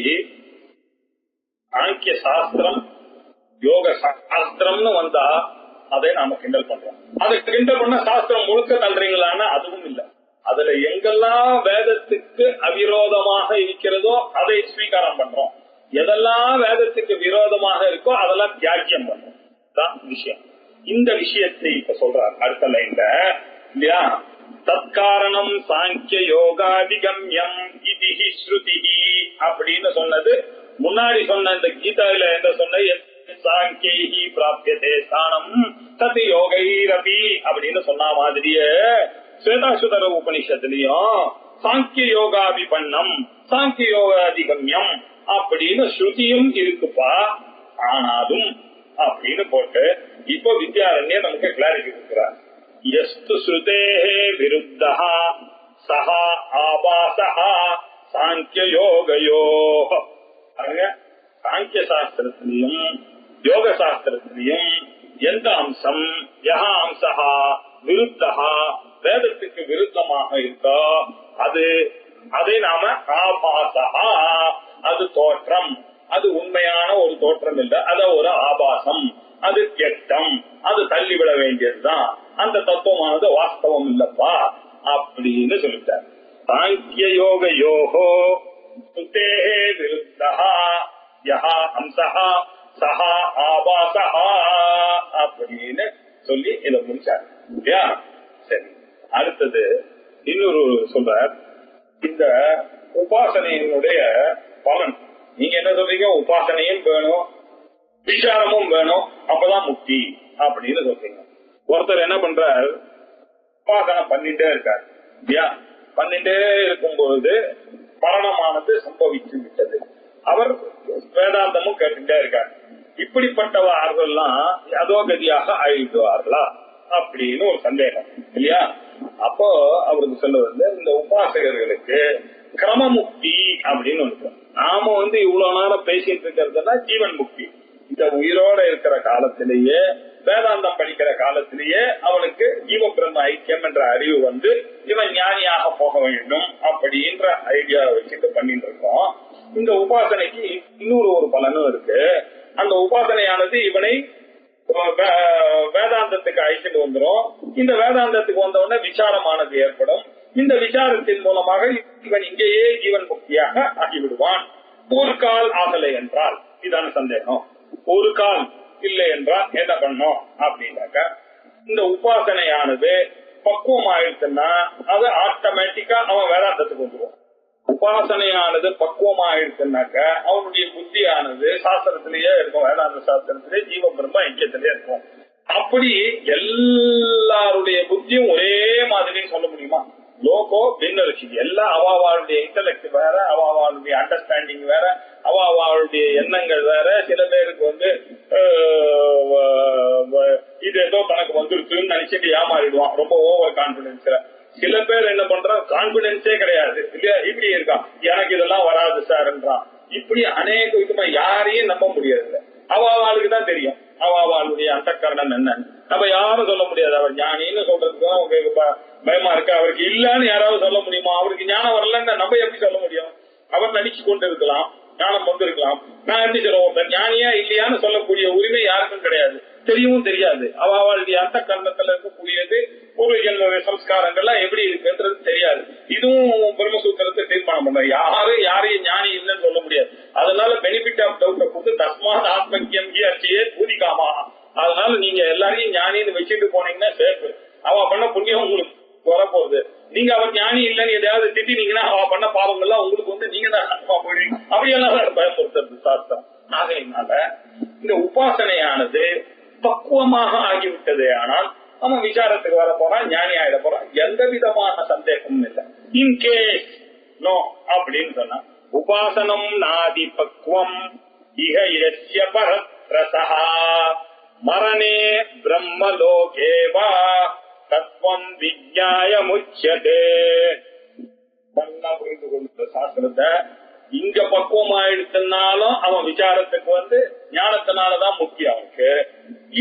சாங்கிய சாஸ்திரம் யோக சாஸ்திரம்னு வந்தா அதை நாம கிண்டல் பண்றோம். அதை கிண்டல் பண்ண சாஸ்திரம் முழுக்க தள்ளுறீங்களான்னா அதுவும் இல்லை. அதுல எங்கெல்லாம் வேதத்துக்கு அவிரோதமாக இருக்கிறதோ அதை ஸ்வீகாரம் பண்றோம், எதெல்லாம் வேதத்துக்கு விரோதமாக இருக்கோ அதெல்லாம் தியாகியம் பண்றோம். தான் விஷயம். இந்த விஷயத்தை இப்ப சொல்றார் அடுத்த லைன்ல இல்லையா? தற்காரணம் சாங்கிய யோகாதிகம்யம் இதிஹி ஸ்ருதிஹி அப்படின்னு சொன்னது முன்னாடி சொன்ன இந்த கீதாவில என்ன சொன்ன, சாங்கியைஹி பிராப்யதே ஸ்தானம் தத் யோகைரபி அப்படின்னு சொன்ன மாதிரியே ஸ்வேதாசுதர உபனிஷத்துலயும் சாங்கிய யோகாபிபன்னம் சாங்கிய யோகாதிகம்யம் அப்படின்னு ஸ்ருதியும் இருக்குப்பா. ஆனாலும் அப்படின்னு போட்டு இப்போ வித்யாரண்யர் நமக்கு கிளாரிட்டி கொடுக்கிறார். யஸ்து ஸ்ருதேஹே விருத்தஹ சஹ ஆபாசஹ சாங்கிய யோகயோஹ. சாங்கிய சாஸ்திரத்திலையும் யோக சாஸ்திரத்திலையும் எந்த அம்சம் யஹ அம்சஹ விருத்தஹ வேதத்துக்கு விருத்தமாக இருக்கோ அதை நாம ஆபாசஹ, அது தோற்றம், அது உண்மையான ஒரு தோற்றம் இல்லை, அத ஒரு ஆபாசம், அது தியக்தம், அது தள்ளிவிட வேண்டியதுதான், அந்த தத்துவமானது வாஸ்தவம் இல்லப்பா அப்படின்னு சொல்லிட்டார். சாங்கிய யோக யோகோ ஸ்ருதேஹே விருத்தஹ யஹ அம்சஹ சஹ ஆபாசஹ அப்படின்னு சொல்லி இதை முடிச்சார். சரி, அடுத்தது இன்னொரு சொல்றார். இந்த உபாசனையினுடைய பலன் நீங்க என்ன சொல்றீங்க? உபாசனையும் வேணும், விசாரமும் வேணும், அப்பதான் முக்தி அப்படின்னு சொல்றீங்க. ஒருத்தர் என்ன பண்றார், உபாசனை பண்ணிட்டே இருக்கார். பண்ணிட்டே இருக்கும்பொழுது மரணமானது சம்பவிச்சு விட்டது. அவர் வேதாந்தமும் கேட்டுட்டே இருக்கார். இப்படிப்பட்டவர்கள்லாம் அதோகதியாக ஆயிடுவார்களா அப்படின்னு ஒரு சந்தேகம் இல்லையா? அப்போ அவருக்கு சொல்ல வந்து இந்த உபாசகர்களுக்கு கிரமமுக்தி அப்படின்னு ஒன்று. நாம வந்து இவ்வளவு நேரம் பேசிட்டு இருக்கிறதுனா ஜீவன் முக்தி. இந்த உயிரோட இருக்கிற காலத்திலேயே வேதாந்தம் படிக்கிற காலத்திலேயே அவனுக்கு ஜீவ பிரம்ம ஐக்கியம் என்ற அறிவு வந்து இவன் ஞானியாக போக வேண்டும் அப்படின்ற ஐடியா வச்சுட்டு பண்ணிட்டு இருக்கோம். இந்த உபாசனைக்கு இன்னொரு ஒரு பலனும் இருக்கு. அந்த உபாசனையானது இவனை வேதாந்தத்துக்கு அழைச்சிட்டு வந்துடும். இந்த வேதாந்தத்துக்கு வந்தவுடனே விசாரமானது ஏற்படும். இந்த விசாரத்தின் மூலமாக இவன் இங்கேயே ஜீவன் முக்தியாக ஆகிவிடுவான். ஒரு கால் ஆகலை என்றால் இதான சந்தேகம். ஒரு கால் இல்லை என்றால் என்ன பண்ணும் அப்படின்னாக்க, இந்த உபாசனையானது பக்குவம் ஆயிடுச்சுன்னா அது ஆட்டோமேட்டிக்கா அவன் வேதாந்தத்துக்கு வந்துடும். உபாசனையானது பக்குவம் ஆயிடுச்சுன்னாக்க அவனுடைய புத்தியானது சாஸ்திரத்திலேயே இருக்கும், வேதாந்த சாஸ்திரத்திலே ஜீவ பிரம்ம ஐக்கியத்திலே இருக்கும். அப்படி எல்லாருடைய புத்தியும் ஒரே மாதிரி சொல்ல முடியுமா? லோகோ பின்னரிசி எல்லாம் அவாவாளுடைய இன்டலெக்ட் வேற, அவாவாளுடைய அண்டர்ஸ்டாண்டிங் வேற, அவாவாளுடைய எண்ணங்கள் வேற. சில பேருக்கு வந்து இது ஏதோ தனக்கு வந்துருச்சுன்னு நினைச்சிட்டு ஏமாறிடுவான் ரொம்ப ஓவர் கான்பிடன்ஸ்ல. சில பேர் என்ன பண்றான், கான்பிடன்ஸே கிடையாது இல்லையா, இப்படி இருக்கான், எனக்கு இதெல்லாம் வராது சார்ன்றான். இப்படி அநேக விதமா யாரையும் நம்ப முடியாது. அவாவாளுக்கு தான் தெரியும் அவாவாளுடைய அந்தக்கரணம் என்னன்னு. நம்ம யாரும் சொல்ல முடியாது. அவர் ஞானின்னு சொல்றதுக்கு உங்களுக்கு பயமா இருக்கு. அவருக்கு இல்லன்னு யாராவது சொல்ல முடியுமா? அவருக்கு ஞானம் வரலன்னு நம்ம எப்படி சொல்ல முடியும்? அவர் நடிச்சு கொண்டு இருக்கலாம், ஞானம் வந்து இருக்கலாம். நான் எப்படி சொல்லுவோம், ஞானியா இல்லையான்னு சொல்லக்கூடிய உரிமை யாருக்கும் கிடையாது, தெரியவும் தெரியாது. அவளுடைய அந்த கர்ணத்துல இருக்கக்கூடியது பூர்வ சம்ஸ்காரங்கள்லாம் எப்படி இருக்குன்றது தெரியாது. இதுவும் பிரம்மசூத்திரத்தை தீர்மானம் பண்ண யாரையும் ஞானி இல்லைன்னு சொல்ல முடியாது. அதனால பெனிஃபிட் ஆஃப் டவுட்டை கொடுத்து தஸ்மாத் ஆத்மக்கியம் அச்சியே பூதிக்காமா. அதனால நீங்க எல்லாரையும் ஞானின்னு வச்சுட்டு போனீங்கன்னா சேஃப். அவ பண்ண புண்ணியம் உங்களுக்கு வரப்போகுது. நீங்க அவர் ஞானி இல்லைன்னு எதையாவது திட்டினீங்கன்னா அவ பண்ண பாவங்கள்லாம் உங்களுக்கு வந்து நீங்க தான் அப்படியெல்லாம் பயன்படுத்துறது சாஸ்திரம். ஆகையினால இந்த உபாசனையானது பக்குவமாக ஆகிவிட்டது. ஆனால் அவன் விசாரத்துக்கு வர போறான், ஞானி ஆயிட போறான், எந்த விதமான சந்தேகமும் இல்லை. இன்கேஸ் நோ அப்படின்னு சொன்னா உபாசனம் நாதி பக்குவம் இக யஸ்ய பரத்ரசஹ மரணே பிரம்மலோகேவா தத்வம் விஜ்ஞாய முச்யதே. புரிந்து கொண்ட சாஸ்திரத்தை இங்க பக்குவம் ஆயிடுச்சுனாலும் அவன் விசாரத்துக்கு வந்து ஞானத்தினாலதான் முக்கியம். அவனுக்கு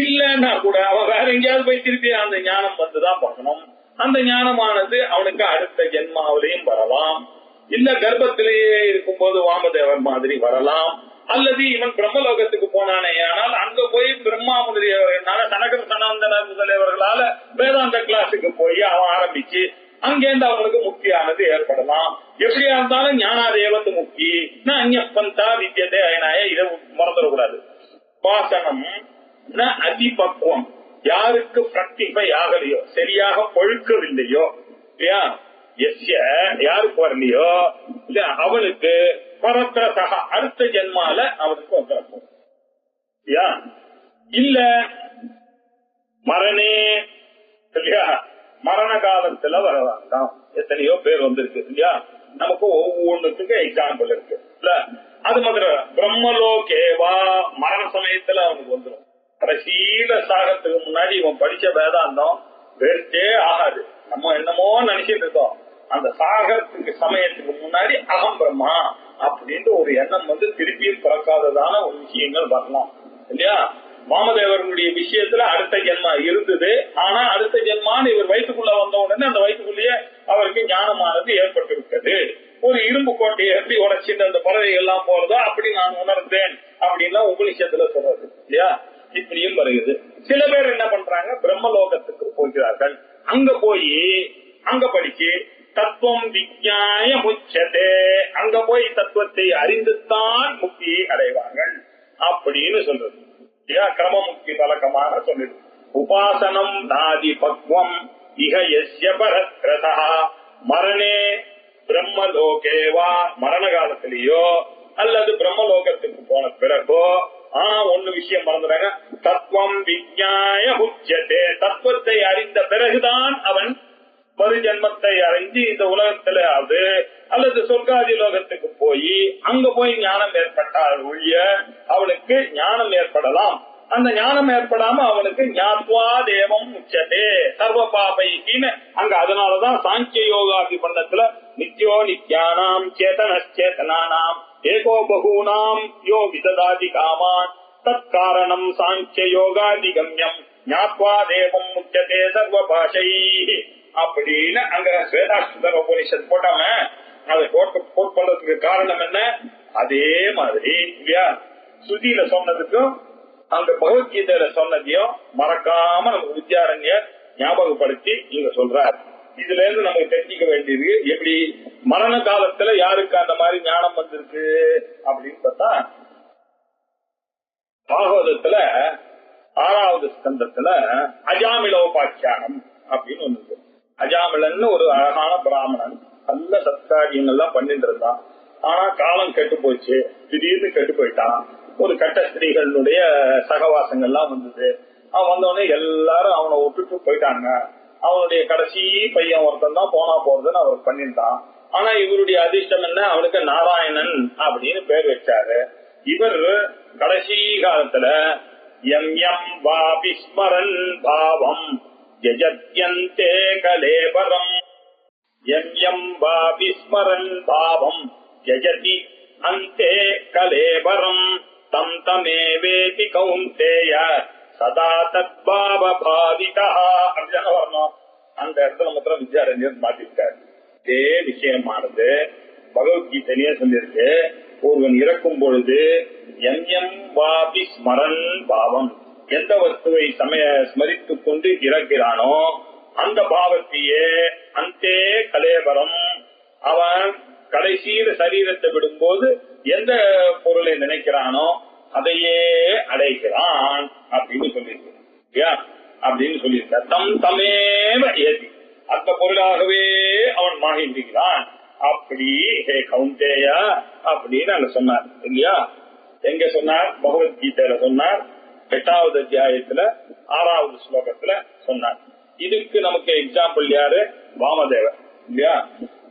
இல்லன்னா கூட அவன் வேற எங்கேயாவது போய் திருப்பி அந்த ஞானம் வந்துதான் பார்க்கணும். அந்த ஞானமானது அவனுக்கு அடுத்த ஜென்மாவிலையும் வரலாம், இல்ல கர்ப்பத்திலேயே இருக்கும்போது வாமதேவர் மாதிரி வரலாம், அல்லது இவன் பிரம்மலோகத்துக்கு போனானே ஆனால் அங்க போய் பிரம்மா முதலியவர்களால சனகர் சனாந்தனர் முதலியவர்களால வேதாந்த கிளாஸுக்கு போய் அவன் ஆரம்பிச்சு அங்கேருந்து அவங்களுக்கு முக்தியானது ஏற்படலாம். எப்படியா இருந்தாலும் ஞானாதேவத்து முக்தி அந்நியப்பந்தா வித்தியதே அயனாய இதை மறந்துடக்கூடாது. உபாசனம் அதிபக்குவம் யாருக்கு பிரக்டிஃபை ஆகலையோ, சரியாக பொழுக்கவில்லையோ, யாருக்கு வரலையோ இல்ல அவனுக்கு பரத்ரசக அடுத்த ஜென்மால அவனுக்கு வந்துடும். இல்ல மரணே இல்லையா, மரண காலத்துல வரலாம். எத்தனையோ பேர் வந்திருக்கு இல்லையா, நமக்கு ஒவ்வொன்றுக்கு எக்ஸாம்பிள் இருக்கு இல்ல. அது மாத்திரம் பிரம்மலோகேவா மரண சமயத்துல அவனுக்கு வந்துடும். கடைசியில சாகத்துக்கு முன்னாடி இவன் படிச்ச வேதாந்தம் வேஸ்டே ஆகாது. நம்ம என்னமோ நினைச்சிட்டு இருக்கோம், அந்த சாகத்துக்கு சமயத்துக்கு முன்னாடி அகம் பிரம்மா அப்படின்ற ஒரு எண்ணம் வந்து திருப்பியும் பிறக்காததான ஒரு விஷயங்கள் வரலாம் இல்லையா. வாமதேவர்களுடைய விஷயத்துல அடுத்த ஜென்மா இருந்தது. ஆனா அடுத்த ஜென்மான்னு இவர் வயிற்றுக்குள்ள வந்த உடனே அந்த வயிற்றுக்குள்ளேயே அவருக்கு ஞானமானது ஏற்பட்டு விட்டது. ஒரு இரும்பு கோட்டையை எப்படி உடைச்சிட்டு அந்த பறவைகள் எல்லாம் போறதோ அப்படி நான் உணர்ந்தேன் அப்படின்னா உபனிஷத்துல சொல்றது இல்லையா. இப்படியும் வருகிறது. சில பேர் என்ன பண்றாங்க, பிரம்மலோகத்துக்கு போகிறார்கள். அங்க போய் அங்க படிச்சு தத்துவம் விஜ்ஞாய முச்சதே, அங்க போய் தத்துவத்தை அறிந்துதான் முக்தி அடைவார்கள் அப்படின்னு சொல்றது. கிரம முக்தி பழக்கமாக சொல்லுது. உபாசனம் நாதி பக்வம் இக யஸ்ய பரத்ரசஹ மரணே பிரம்மலோகேவா மரண காலத்திலேயோ அல்லது பிரம்மலோகத்துக்கு போன பிறகோ ஒன்னு விஷயம் மறந்துறாங்க, தத்துவம் விஜ்ஞாய முச்யதே தத்துவத்தை அறிந்த பிறகுதான் அவன் மறு ஜென்மத்தை அடைஞ்சு இந்த உலகத்திலாவது அல்லது சொர்க்காதி லோகத்துக்கு போய் அங்க போய் ஞானம் ஏற்பட்டால் ஒழிய அவனுக்கு ஞானம் ஏற்படலாம். அந்த ஞானம் ஏற்படாம அவனுக்கு ஞாத்வா தேவம் உச்சதே சர்வ பாபைன்னு அங்க. அதனாலதான் சாங்கிய யோகாதி பண்ணத்துல நித்யோ நித்யானாம் சேதனச்சேதனானாம் ஏகோ பகூனாம் யோ விததாதி காமான் தத் காரணம் சாங்கிய யோகாதிகம்யம் ஞாத்வா தேவம் உச்சதே சர்வ பாஷை அப்படின்னு அங்க ஸ்வேதாஸ்வதர உபனிஷத் போட்டாம அதை கோட் பண்றதுக்கு காரணம் என்ன? அதே மாதிரி இல்லையா சுதியில சொன்னதுக்கும் அந்த பகவத்கீதையில சொன்னதையும் மறக்காம நமக்கு வித்யாரண்ய ஞாபகப்படுத்தி இங்க சொல்றார். இதுல இருந்து நமக்கு தெரிஞ்சுக்க வேண்டியது எப்படி மரண காலத்துல யாருக்கு அந்த மாதிரி ஞானம் வந்திருக்கு அப்படின்னு பார்த்தா, பாகவதத்துல 6வது ஸ்கந்தத்துல அஜாமிலோபாக்கியானம் அப்படின்னு ஒண்ணு. அஜாமிலன்னு ஒரு அழகான பிராமணன், நல்ல சத்காரியங்கள்லாம் பண்ணிட்டு இருந்தான். ஆனா காலம் கெட்டு போச்சு, திடீர்னு கெட்டு போயிட்டான். ஒரு கட்ட ஸ்திரீகளுடைய சகவாசங்கள்லாம் வந்தது. அவன் வந்தவொடனே எல்லாரும் அவனை விட்டுட்டு போயிட்டாங்க. அவனுடைய கடைசி பையன் ஒருத்தன் தான் போனா போறதுன்னு அவர் பண்ணிட்டான். ஆனா இவருடைய அதிர்ஷ்டம் என்ன? அவனுக்கு நாராயணன் அப்படின்னு பேர் வச்சாரு. இவர் கடைசி காலத்துல எம் எம் வாபி ஸ்மரன் பாவம் யஜத்யந்தே கலேபரம் எம் எம் வாபி ஸ்மரன் பாவம் யஜதி அந்தே கலேபரம் தம் தமேவேதி கௌந்தேய சதா தத்பாவ பாவிதா அப்படிதான் வரணும். அந்த இடத்துல மாத்திரம் வித்யாரண்யர் மாட்டிருக்காரு. இதே விஷயமானது பகவத்கீதையிலேயே சொல்லியிருக்கு. ஒருவன் இறக்கும் பொழுது எம் எம் வாபி ஸ்மரன் பாவம், எந்த வஸ்துவை ஸ்மரித்துக் கொண்டு இறக்கிறானோ அந்த பாவத்தையே அந்தே கலேபரம், அவன் கடைசியில சரீரத்தை விடும்போது எந்த பொருளை நினைக்கிறானோ அதையே அடைகிறான் அப்படின்னு சொல்லியிருக்க அப்படின்னு சொல்லியிருக்க. தம் தமேவ ஏதி, அந்த பொருளாகவே அவன் மாகின்றான். அப்படி ஹே கௌந்தேயா அப்படின்னு அங்க சொன்னார் இல்லையா? எங்க சொன்னார்? பகவத்கீதையில சொன்னார். 8வது அத்தியாயத்துல 6வது ஸ்லோகத்துல சொன்னார். இதுக்கு நமக்கு எக்ஸாம்பிள் யாரு? வாமதேவர் இல்லையா?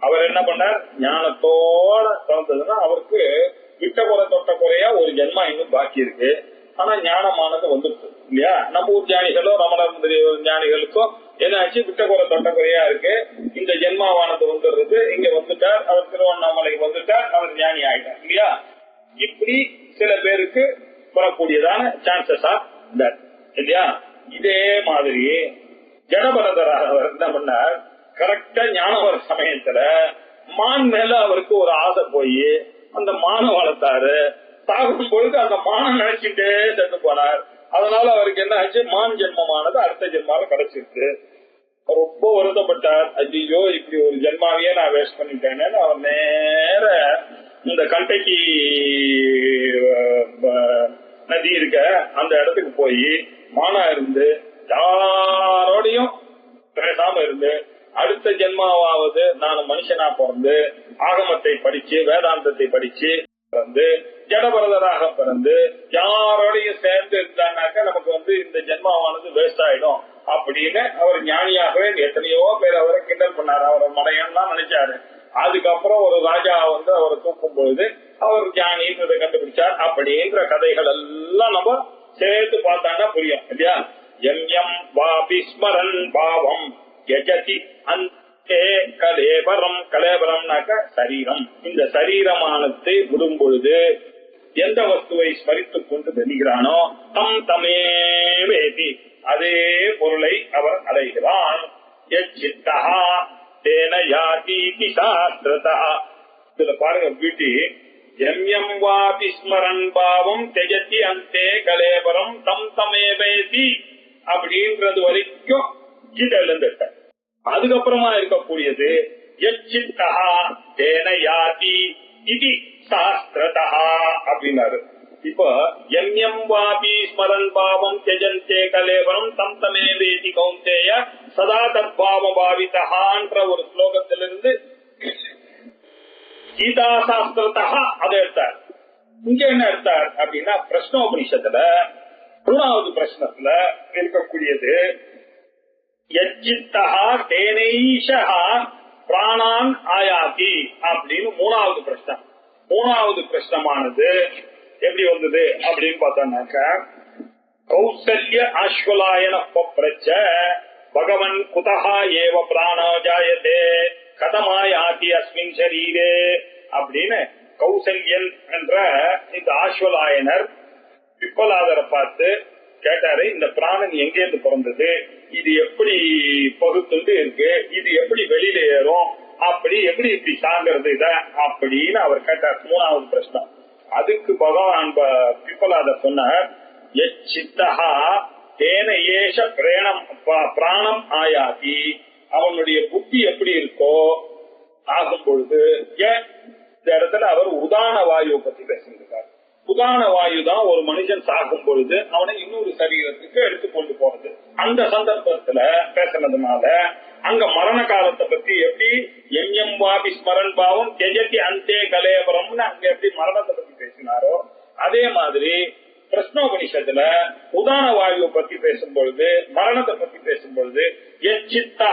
அவர் என்ன பண்ணார்? ஞானத்தோட பிறந்ததுன்னா அவருக்கு விட்ட குறை தொட்ட குறையா ஒரு ஜென்மா இன்னும் பாக்கி இருக்கு. ஆனா ஞானமானது வந்துருக்கு இல்லையா? நம்ம ஊர் ஞானிகளோ ரமணர் ஞானிகளுக்கோ என்னாச்சு? விட்ட குறை தொட்ட குறையா இருக்கு. இந்த ஜென்மாவானது வந்துடுறது. இங்க வந்துட்டார், அவர் திருவண்ணாமலைக்கு வந்துட்டார், அவர் ஞானி ஆயிட்டார் இல்லையா? இப்படி சில பேருக்கு வரக்கூடியதான சான்சஸ் ஆஃப் தட் இல்லையா? இதே மாதிரி ஜடபரதராக அவர் என்ன பண்ணார்? கரெக்டா ஞானவர சமயத்துல மான் மேல அவருக்கு ஒரு ஆசை போய் அந்த மான வளர்த்தாரு. சாகும் பொழுது அந்த மானம் நினைச்சுட்டே சென்று போனார். அதனால அவருக்கு என்ன ஆச்சு? மான் ஜென்மமானது அடுத்த ஜென்மால கிடைச்சிருக்கு. ரொம்ப வருத்தப்பட்டார். ஐயோ, இப்படி ஒரு ஜென்மாவையே நான் வேஸ்ட் பண்ணிட்டேன்னு அவர் நேர இந்த கண்டக்கி நதி இருக்க அந்த இடத்துக்கு போய் மானா இருந்து யாரோடையும் பேசாம இருந்து அடுத்த ஜென்மாவது நான் மனுஷனா பிறந்து ஆகமத்தை படிச்சு வேதாந்தத்தை படிச்சு பிறந்து ஜடபரதராக பிறந்து யாரோடையும் சேர்ந்து இருந்தாங்கனாக்க நமக்கு இந்த ஜென்மாவானது வேஸ்ட் ஆயிடும் அப்படின்னு அவர் ஞானியாகவே எத்தனையோ பேர் அவரை கிண்டல் பண்ணாரு. அவரை மடையன்லாம் நினைச்சாரு. அதுக்கப்புறம் ஒரு ராஜா அவரை தூக்கும் பொழுது அவர் ஞானின்றதை கண்டுபிடிச்சார். அப்படின்ற கதைகள் எல்லாம் நம்ம சேர்த்து பார்த்தாங்கன்னா புரியும் இல்லையா? எம் எம் வாபி ஸ்மரன் பாவம் யஜதி அந்தே கலேபரம். கலேபரம்னாக்க சரீரம். இந்த சரீரமானத்தை விடும் பொழுது எந்த வஸ்துவை ஸ்மரித்துக் கொண்டு தெரிகிறானோ தம் தமேவேதி, அதே பொருளை அவர் அடைகிறான். இதுல பாருங்க பியூட்டி. எம் எம் வாபி ஸ்மரன் பாவம் தெஜதி அந்தே கலேபரம் தம் தமேவேதி அப்படின்றது வரைக்கும் கீதையில இருந்து. அதுக்கப்புறமா இருக்கக்கூடியது அப்படின்னாரு. இப்போ எம் எம் வாபி ஸ்மரன் பாவம் தெஜந்தே கலேபரம் தம் தமேவேதி கௌந்தேய சதா தத்பாவ பாவிதஹான்ற ஒரு ஸ்லோகத்திலிருந்து கீதா சாஸ்திரத்தா அதை எடுத்தார். இங்க என்ன எடுத்தார் அப்படின்னா பிரஷ்னோபனிஷத்துல 3வது பிரஷ்னத்துல இருக்கக்கூடியது யச்சித்தா தேனைஷா பிராணான் ஆயாதி அப்படின்னு மூணாவது பிரஷ்னம். மூணாவது பிரஷ்னமானது எப்படி வந்தது அப்படின்னு பார்த்தோம்னாக்க, கௌசல்ய ஆஸ்வலாயன பப்ரச்ச பகவன் குதஹா ஏவ பிராணோ ஜாயதே கதமாயாதி அஸ்மின் ஷரீரே அப்படின்னு கௌசல்யன் என்ற இந்த ஆஸ்வலாயனர் பிப்பலாதரை பார்த்து கேட்டாரு, இந்த பிராணன் எங்கேருந்து பிறந்தது, இது எப்படி பகுத்துண்டு இருக்கு, இது எப்படி வெளியில ஏறும், அப்படி எப்படி இப்படி சாங்கிறது இத அப்படின்னு அவர் கேட்டார். மூணாவது பிரச்சனை. அதுக்கு பகவான் பிப்பலாதர் சொன்னார், எச்சித்தஹா தேன ஏஷ பிராணம் ஆயாதி, அவனுடைய புத்தி எப்படி இருக்கோ ஆகும் பொழுது. ஏன் இந்த இடத்துல அவர் உதான வாயுவை பத்தி பேசியிருக்கார். உதான வாயு தான் ஒரு மனுஷன் சாகும் பொழுது அவனை இன்னொரு சரீரத்துக்கு எடுத்துக்கொண்டு போறது. அந்த சந்தர்ப்பத்துல பேசினதுனால அங்க மரண காலத்தை பத்தி எப்படி எம் வாபி ஸ்மரன் பாவம் தெஜத்தி அந்தே கலேபரம்னு அங்க எப்படி மரணத்தை பத்தி பேசினாரோ, அதே மாதிரி பிரஸ்னோபனிஷத்துல உதான வாயுவை பத்தி பேசும் பொழுது, மரணத்தை பத்தி பேசும் பொழுது எச்சித்தா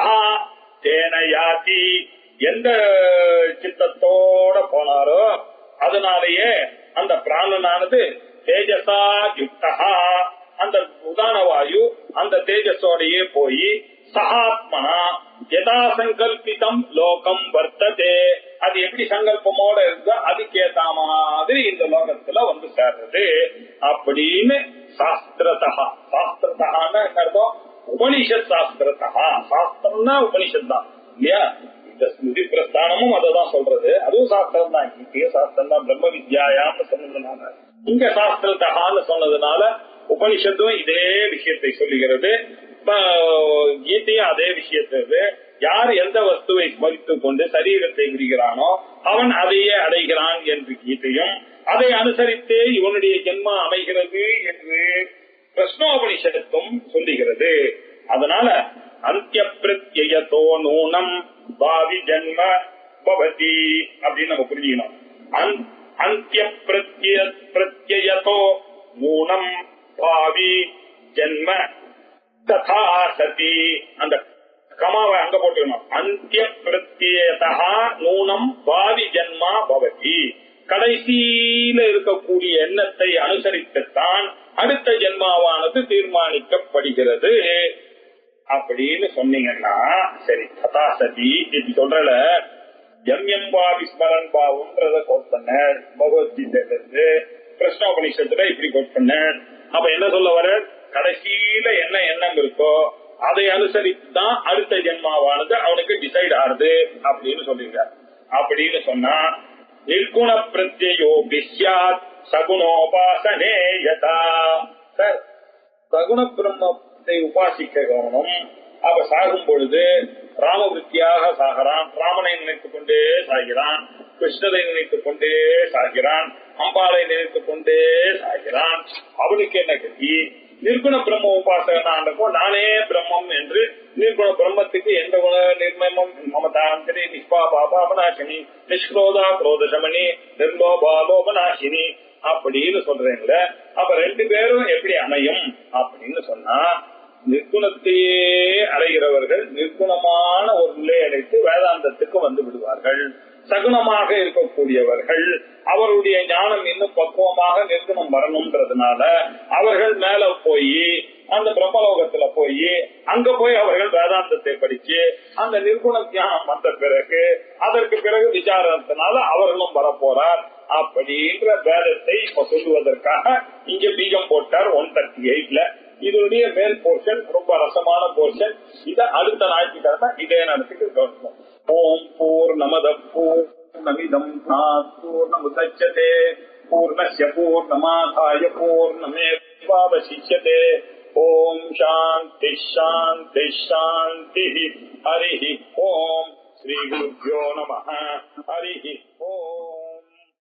தேன யாதி, எந்த சித்தத்தோட போனாரோ அதனாலேயே அந்த பிராணனானது தேஜசா யுக்தஹா, அந்த உதான வாயு அந்த தேஜஸோடையே போய் சகாத்மனா யதா சங்கல்பிதம் லோகம் வர்த்ததே, அது எப்படி சங்கல்பமோட இருந்தா அதுக்கேத்த மாதிரி இந்த லோகத்துல வந்து சேர்றது அப்படின்னு சாஸ்திரதா. சாஸ்திரதான்னு என்ன அர்த்தம்? உபனிஷத் சாஸ்திரதா. சாஸ்திரம்னா உபனிஷத் தான் இல்லையா? இந்த ஸ்மிருதி பிரஸ்தானமும் அததான் சொல்றது, அதுவும் சாஸ்திரம் தான். கீதைய சாஸ்திரம் தான், பிரம்ம வித்யாயான்னு சொன்னதுனால, இங்க சாஸ்திரத்தான்னு சொன்னதுனால உபனிஷத்தும் இதே விஷயத்தை சொல்லுகிறது, கீதையும் அதே விஷயத்தை. யார் எந்த வஸ்துவை ஸ்மரித்துக் கொண்டு சரீரத்தை விடுகிறானோ அவன் அதையே அடைகிறான் என்று கீதையும், அதை அனுசரித்தே இவனுடைய ஜென்மா அமைகிறது என்று பிரஸ்னோபனிஷத்தும் சொல்லுகிறது. அதனால அந்திய பிரத்யயதோ நூனம் பாவி ஜன்ம பவதி அப்படின்னு நம்ம புரிஞ்சுக்கணும். அந்திய பிரத்யயதோ நூனம் பாவி ஜன்ம ததா சதி, அந்த கமாவை அங்க போட்டுக்கணும். அந்திய பிரத்யயதா நூனம் பாவி ஜன்மா பவதி, கடைசியில இருக்கக்கூடிய எண்ணத்தை அனுசரித்துத்தான் அடுத்த ஜென்மாவானது தீர்மானிக்கப்படுகிறது அப்படின்னு சொன்னீங்கன்னா சரி. கதாசதி இப்படி சொல்றல எம் பாவி ஸ்மரன் பாவம்ன்றத கோட் பண்ண பகவத்கீதையில இருந்து, பிரஸ்னோபனிஷத்துல இப்படி கோட் பண்ண. அப்ப என்ன சொல்ல வர, கடைசியில என்ன எண்ணம் இருக்கோ அதை அனுசரித்து தான் அடுத்த ஜென்மாவானது அவனுக்கு டிசைட் ஆறுது அப்படின்னு சொல்லிருக்காரு. அப்படின்னு சொன்னா நிர்குண பிரத்யோ பிஸ்யாத் சகுணோபாசனே யதா. சார், சகுண பிரம்மத்தை உபாசிக்க கவனம். அவ சாகும் பொழுது ராமவிருத்தியாக சாகிறான், ராமனை நினைத்துக் கொண்டே சாகிறான், கிருஷ்ணரை நினைத்துக் கொண்டே சாகிறான், அம்பாளை நினைத்துக் கொண்டே சாகிறான். அவனுக்கு என்ன கதி? நிர்குண பிரம்ம உபாசகனானப்போ நானே பிரம்மம் என்று நிர்குண பிரம்மத்துக்கு எந்த குண நிர்மமம் மமதாந்திரி நிஷ்பாபாபாபநாசினி நிஷ்க்ரோதா குரோதசமணி நிர்லோபாலோபநாசினி அப்படின்னு சொல்றீங்கள. அப்ப ரெண்டு பேரும் எப்படி அமையும் அப்படின்னு சொன்னா, நிர்குணத்தையே அடைகிறவர்கள் நிர்குணமான ஒரு நிலை அடைத்து வேதாந்தத்துக்கு வந்து விடுவார்கள். சகுனமாக இருக்கக்கூடியவர்கள் அவருடைய ஞானம் இன்னும் பக்குவமாக நிர்குணம் வரணும்ன்றதுனால அவர்கள் மேல போய் அந்த பிரம்மலோகத்துல போய் அங்க போய் அவர்கள் வேதாந்தத்தை படிச்சு அந்த நிர்குண ஞானம் வந்த பிறகு அதற்கு பிறகு விசாரத்தினால அவர்களும் வரப்போறார் அப்படின்ற வேதத்தை இப்ப சொல்லுவதற்காக இங்க பீஜம் போட்டார் 138ல. இதனுடைய மேல் போர்ஷன் ரொம்ப ரசமான போர்ஷன். இத அடுத்த ஞாயிற்றுக்கிழமை இதே நேரத்துக்கு கவனிப்போம். ஓம் பூர்ணமத பூர்ணமிதம் பூர்ணமுதச்யதே பூர்ணஸ்ய பூர்ணமாதாய பூர்ணமேவாவசிஷ்யதே. ஓம் சாந்தி சாந்தி சாந்தி. ஹரி ஓம். ஸ்ரீ குருப்யோ நமः.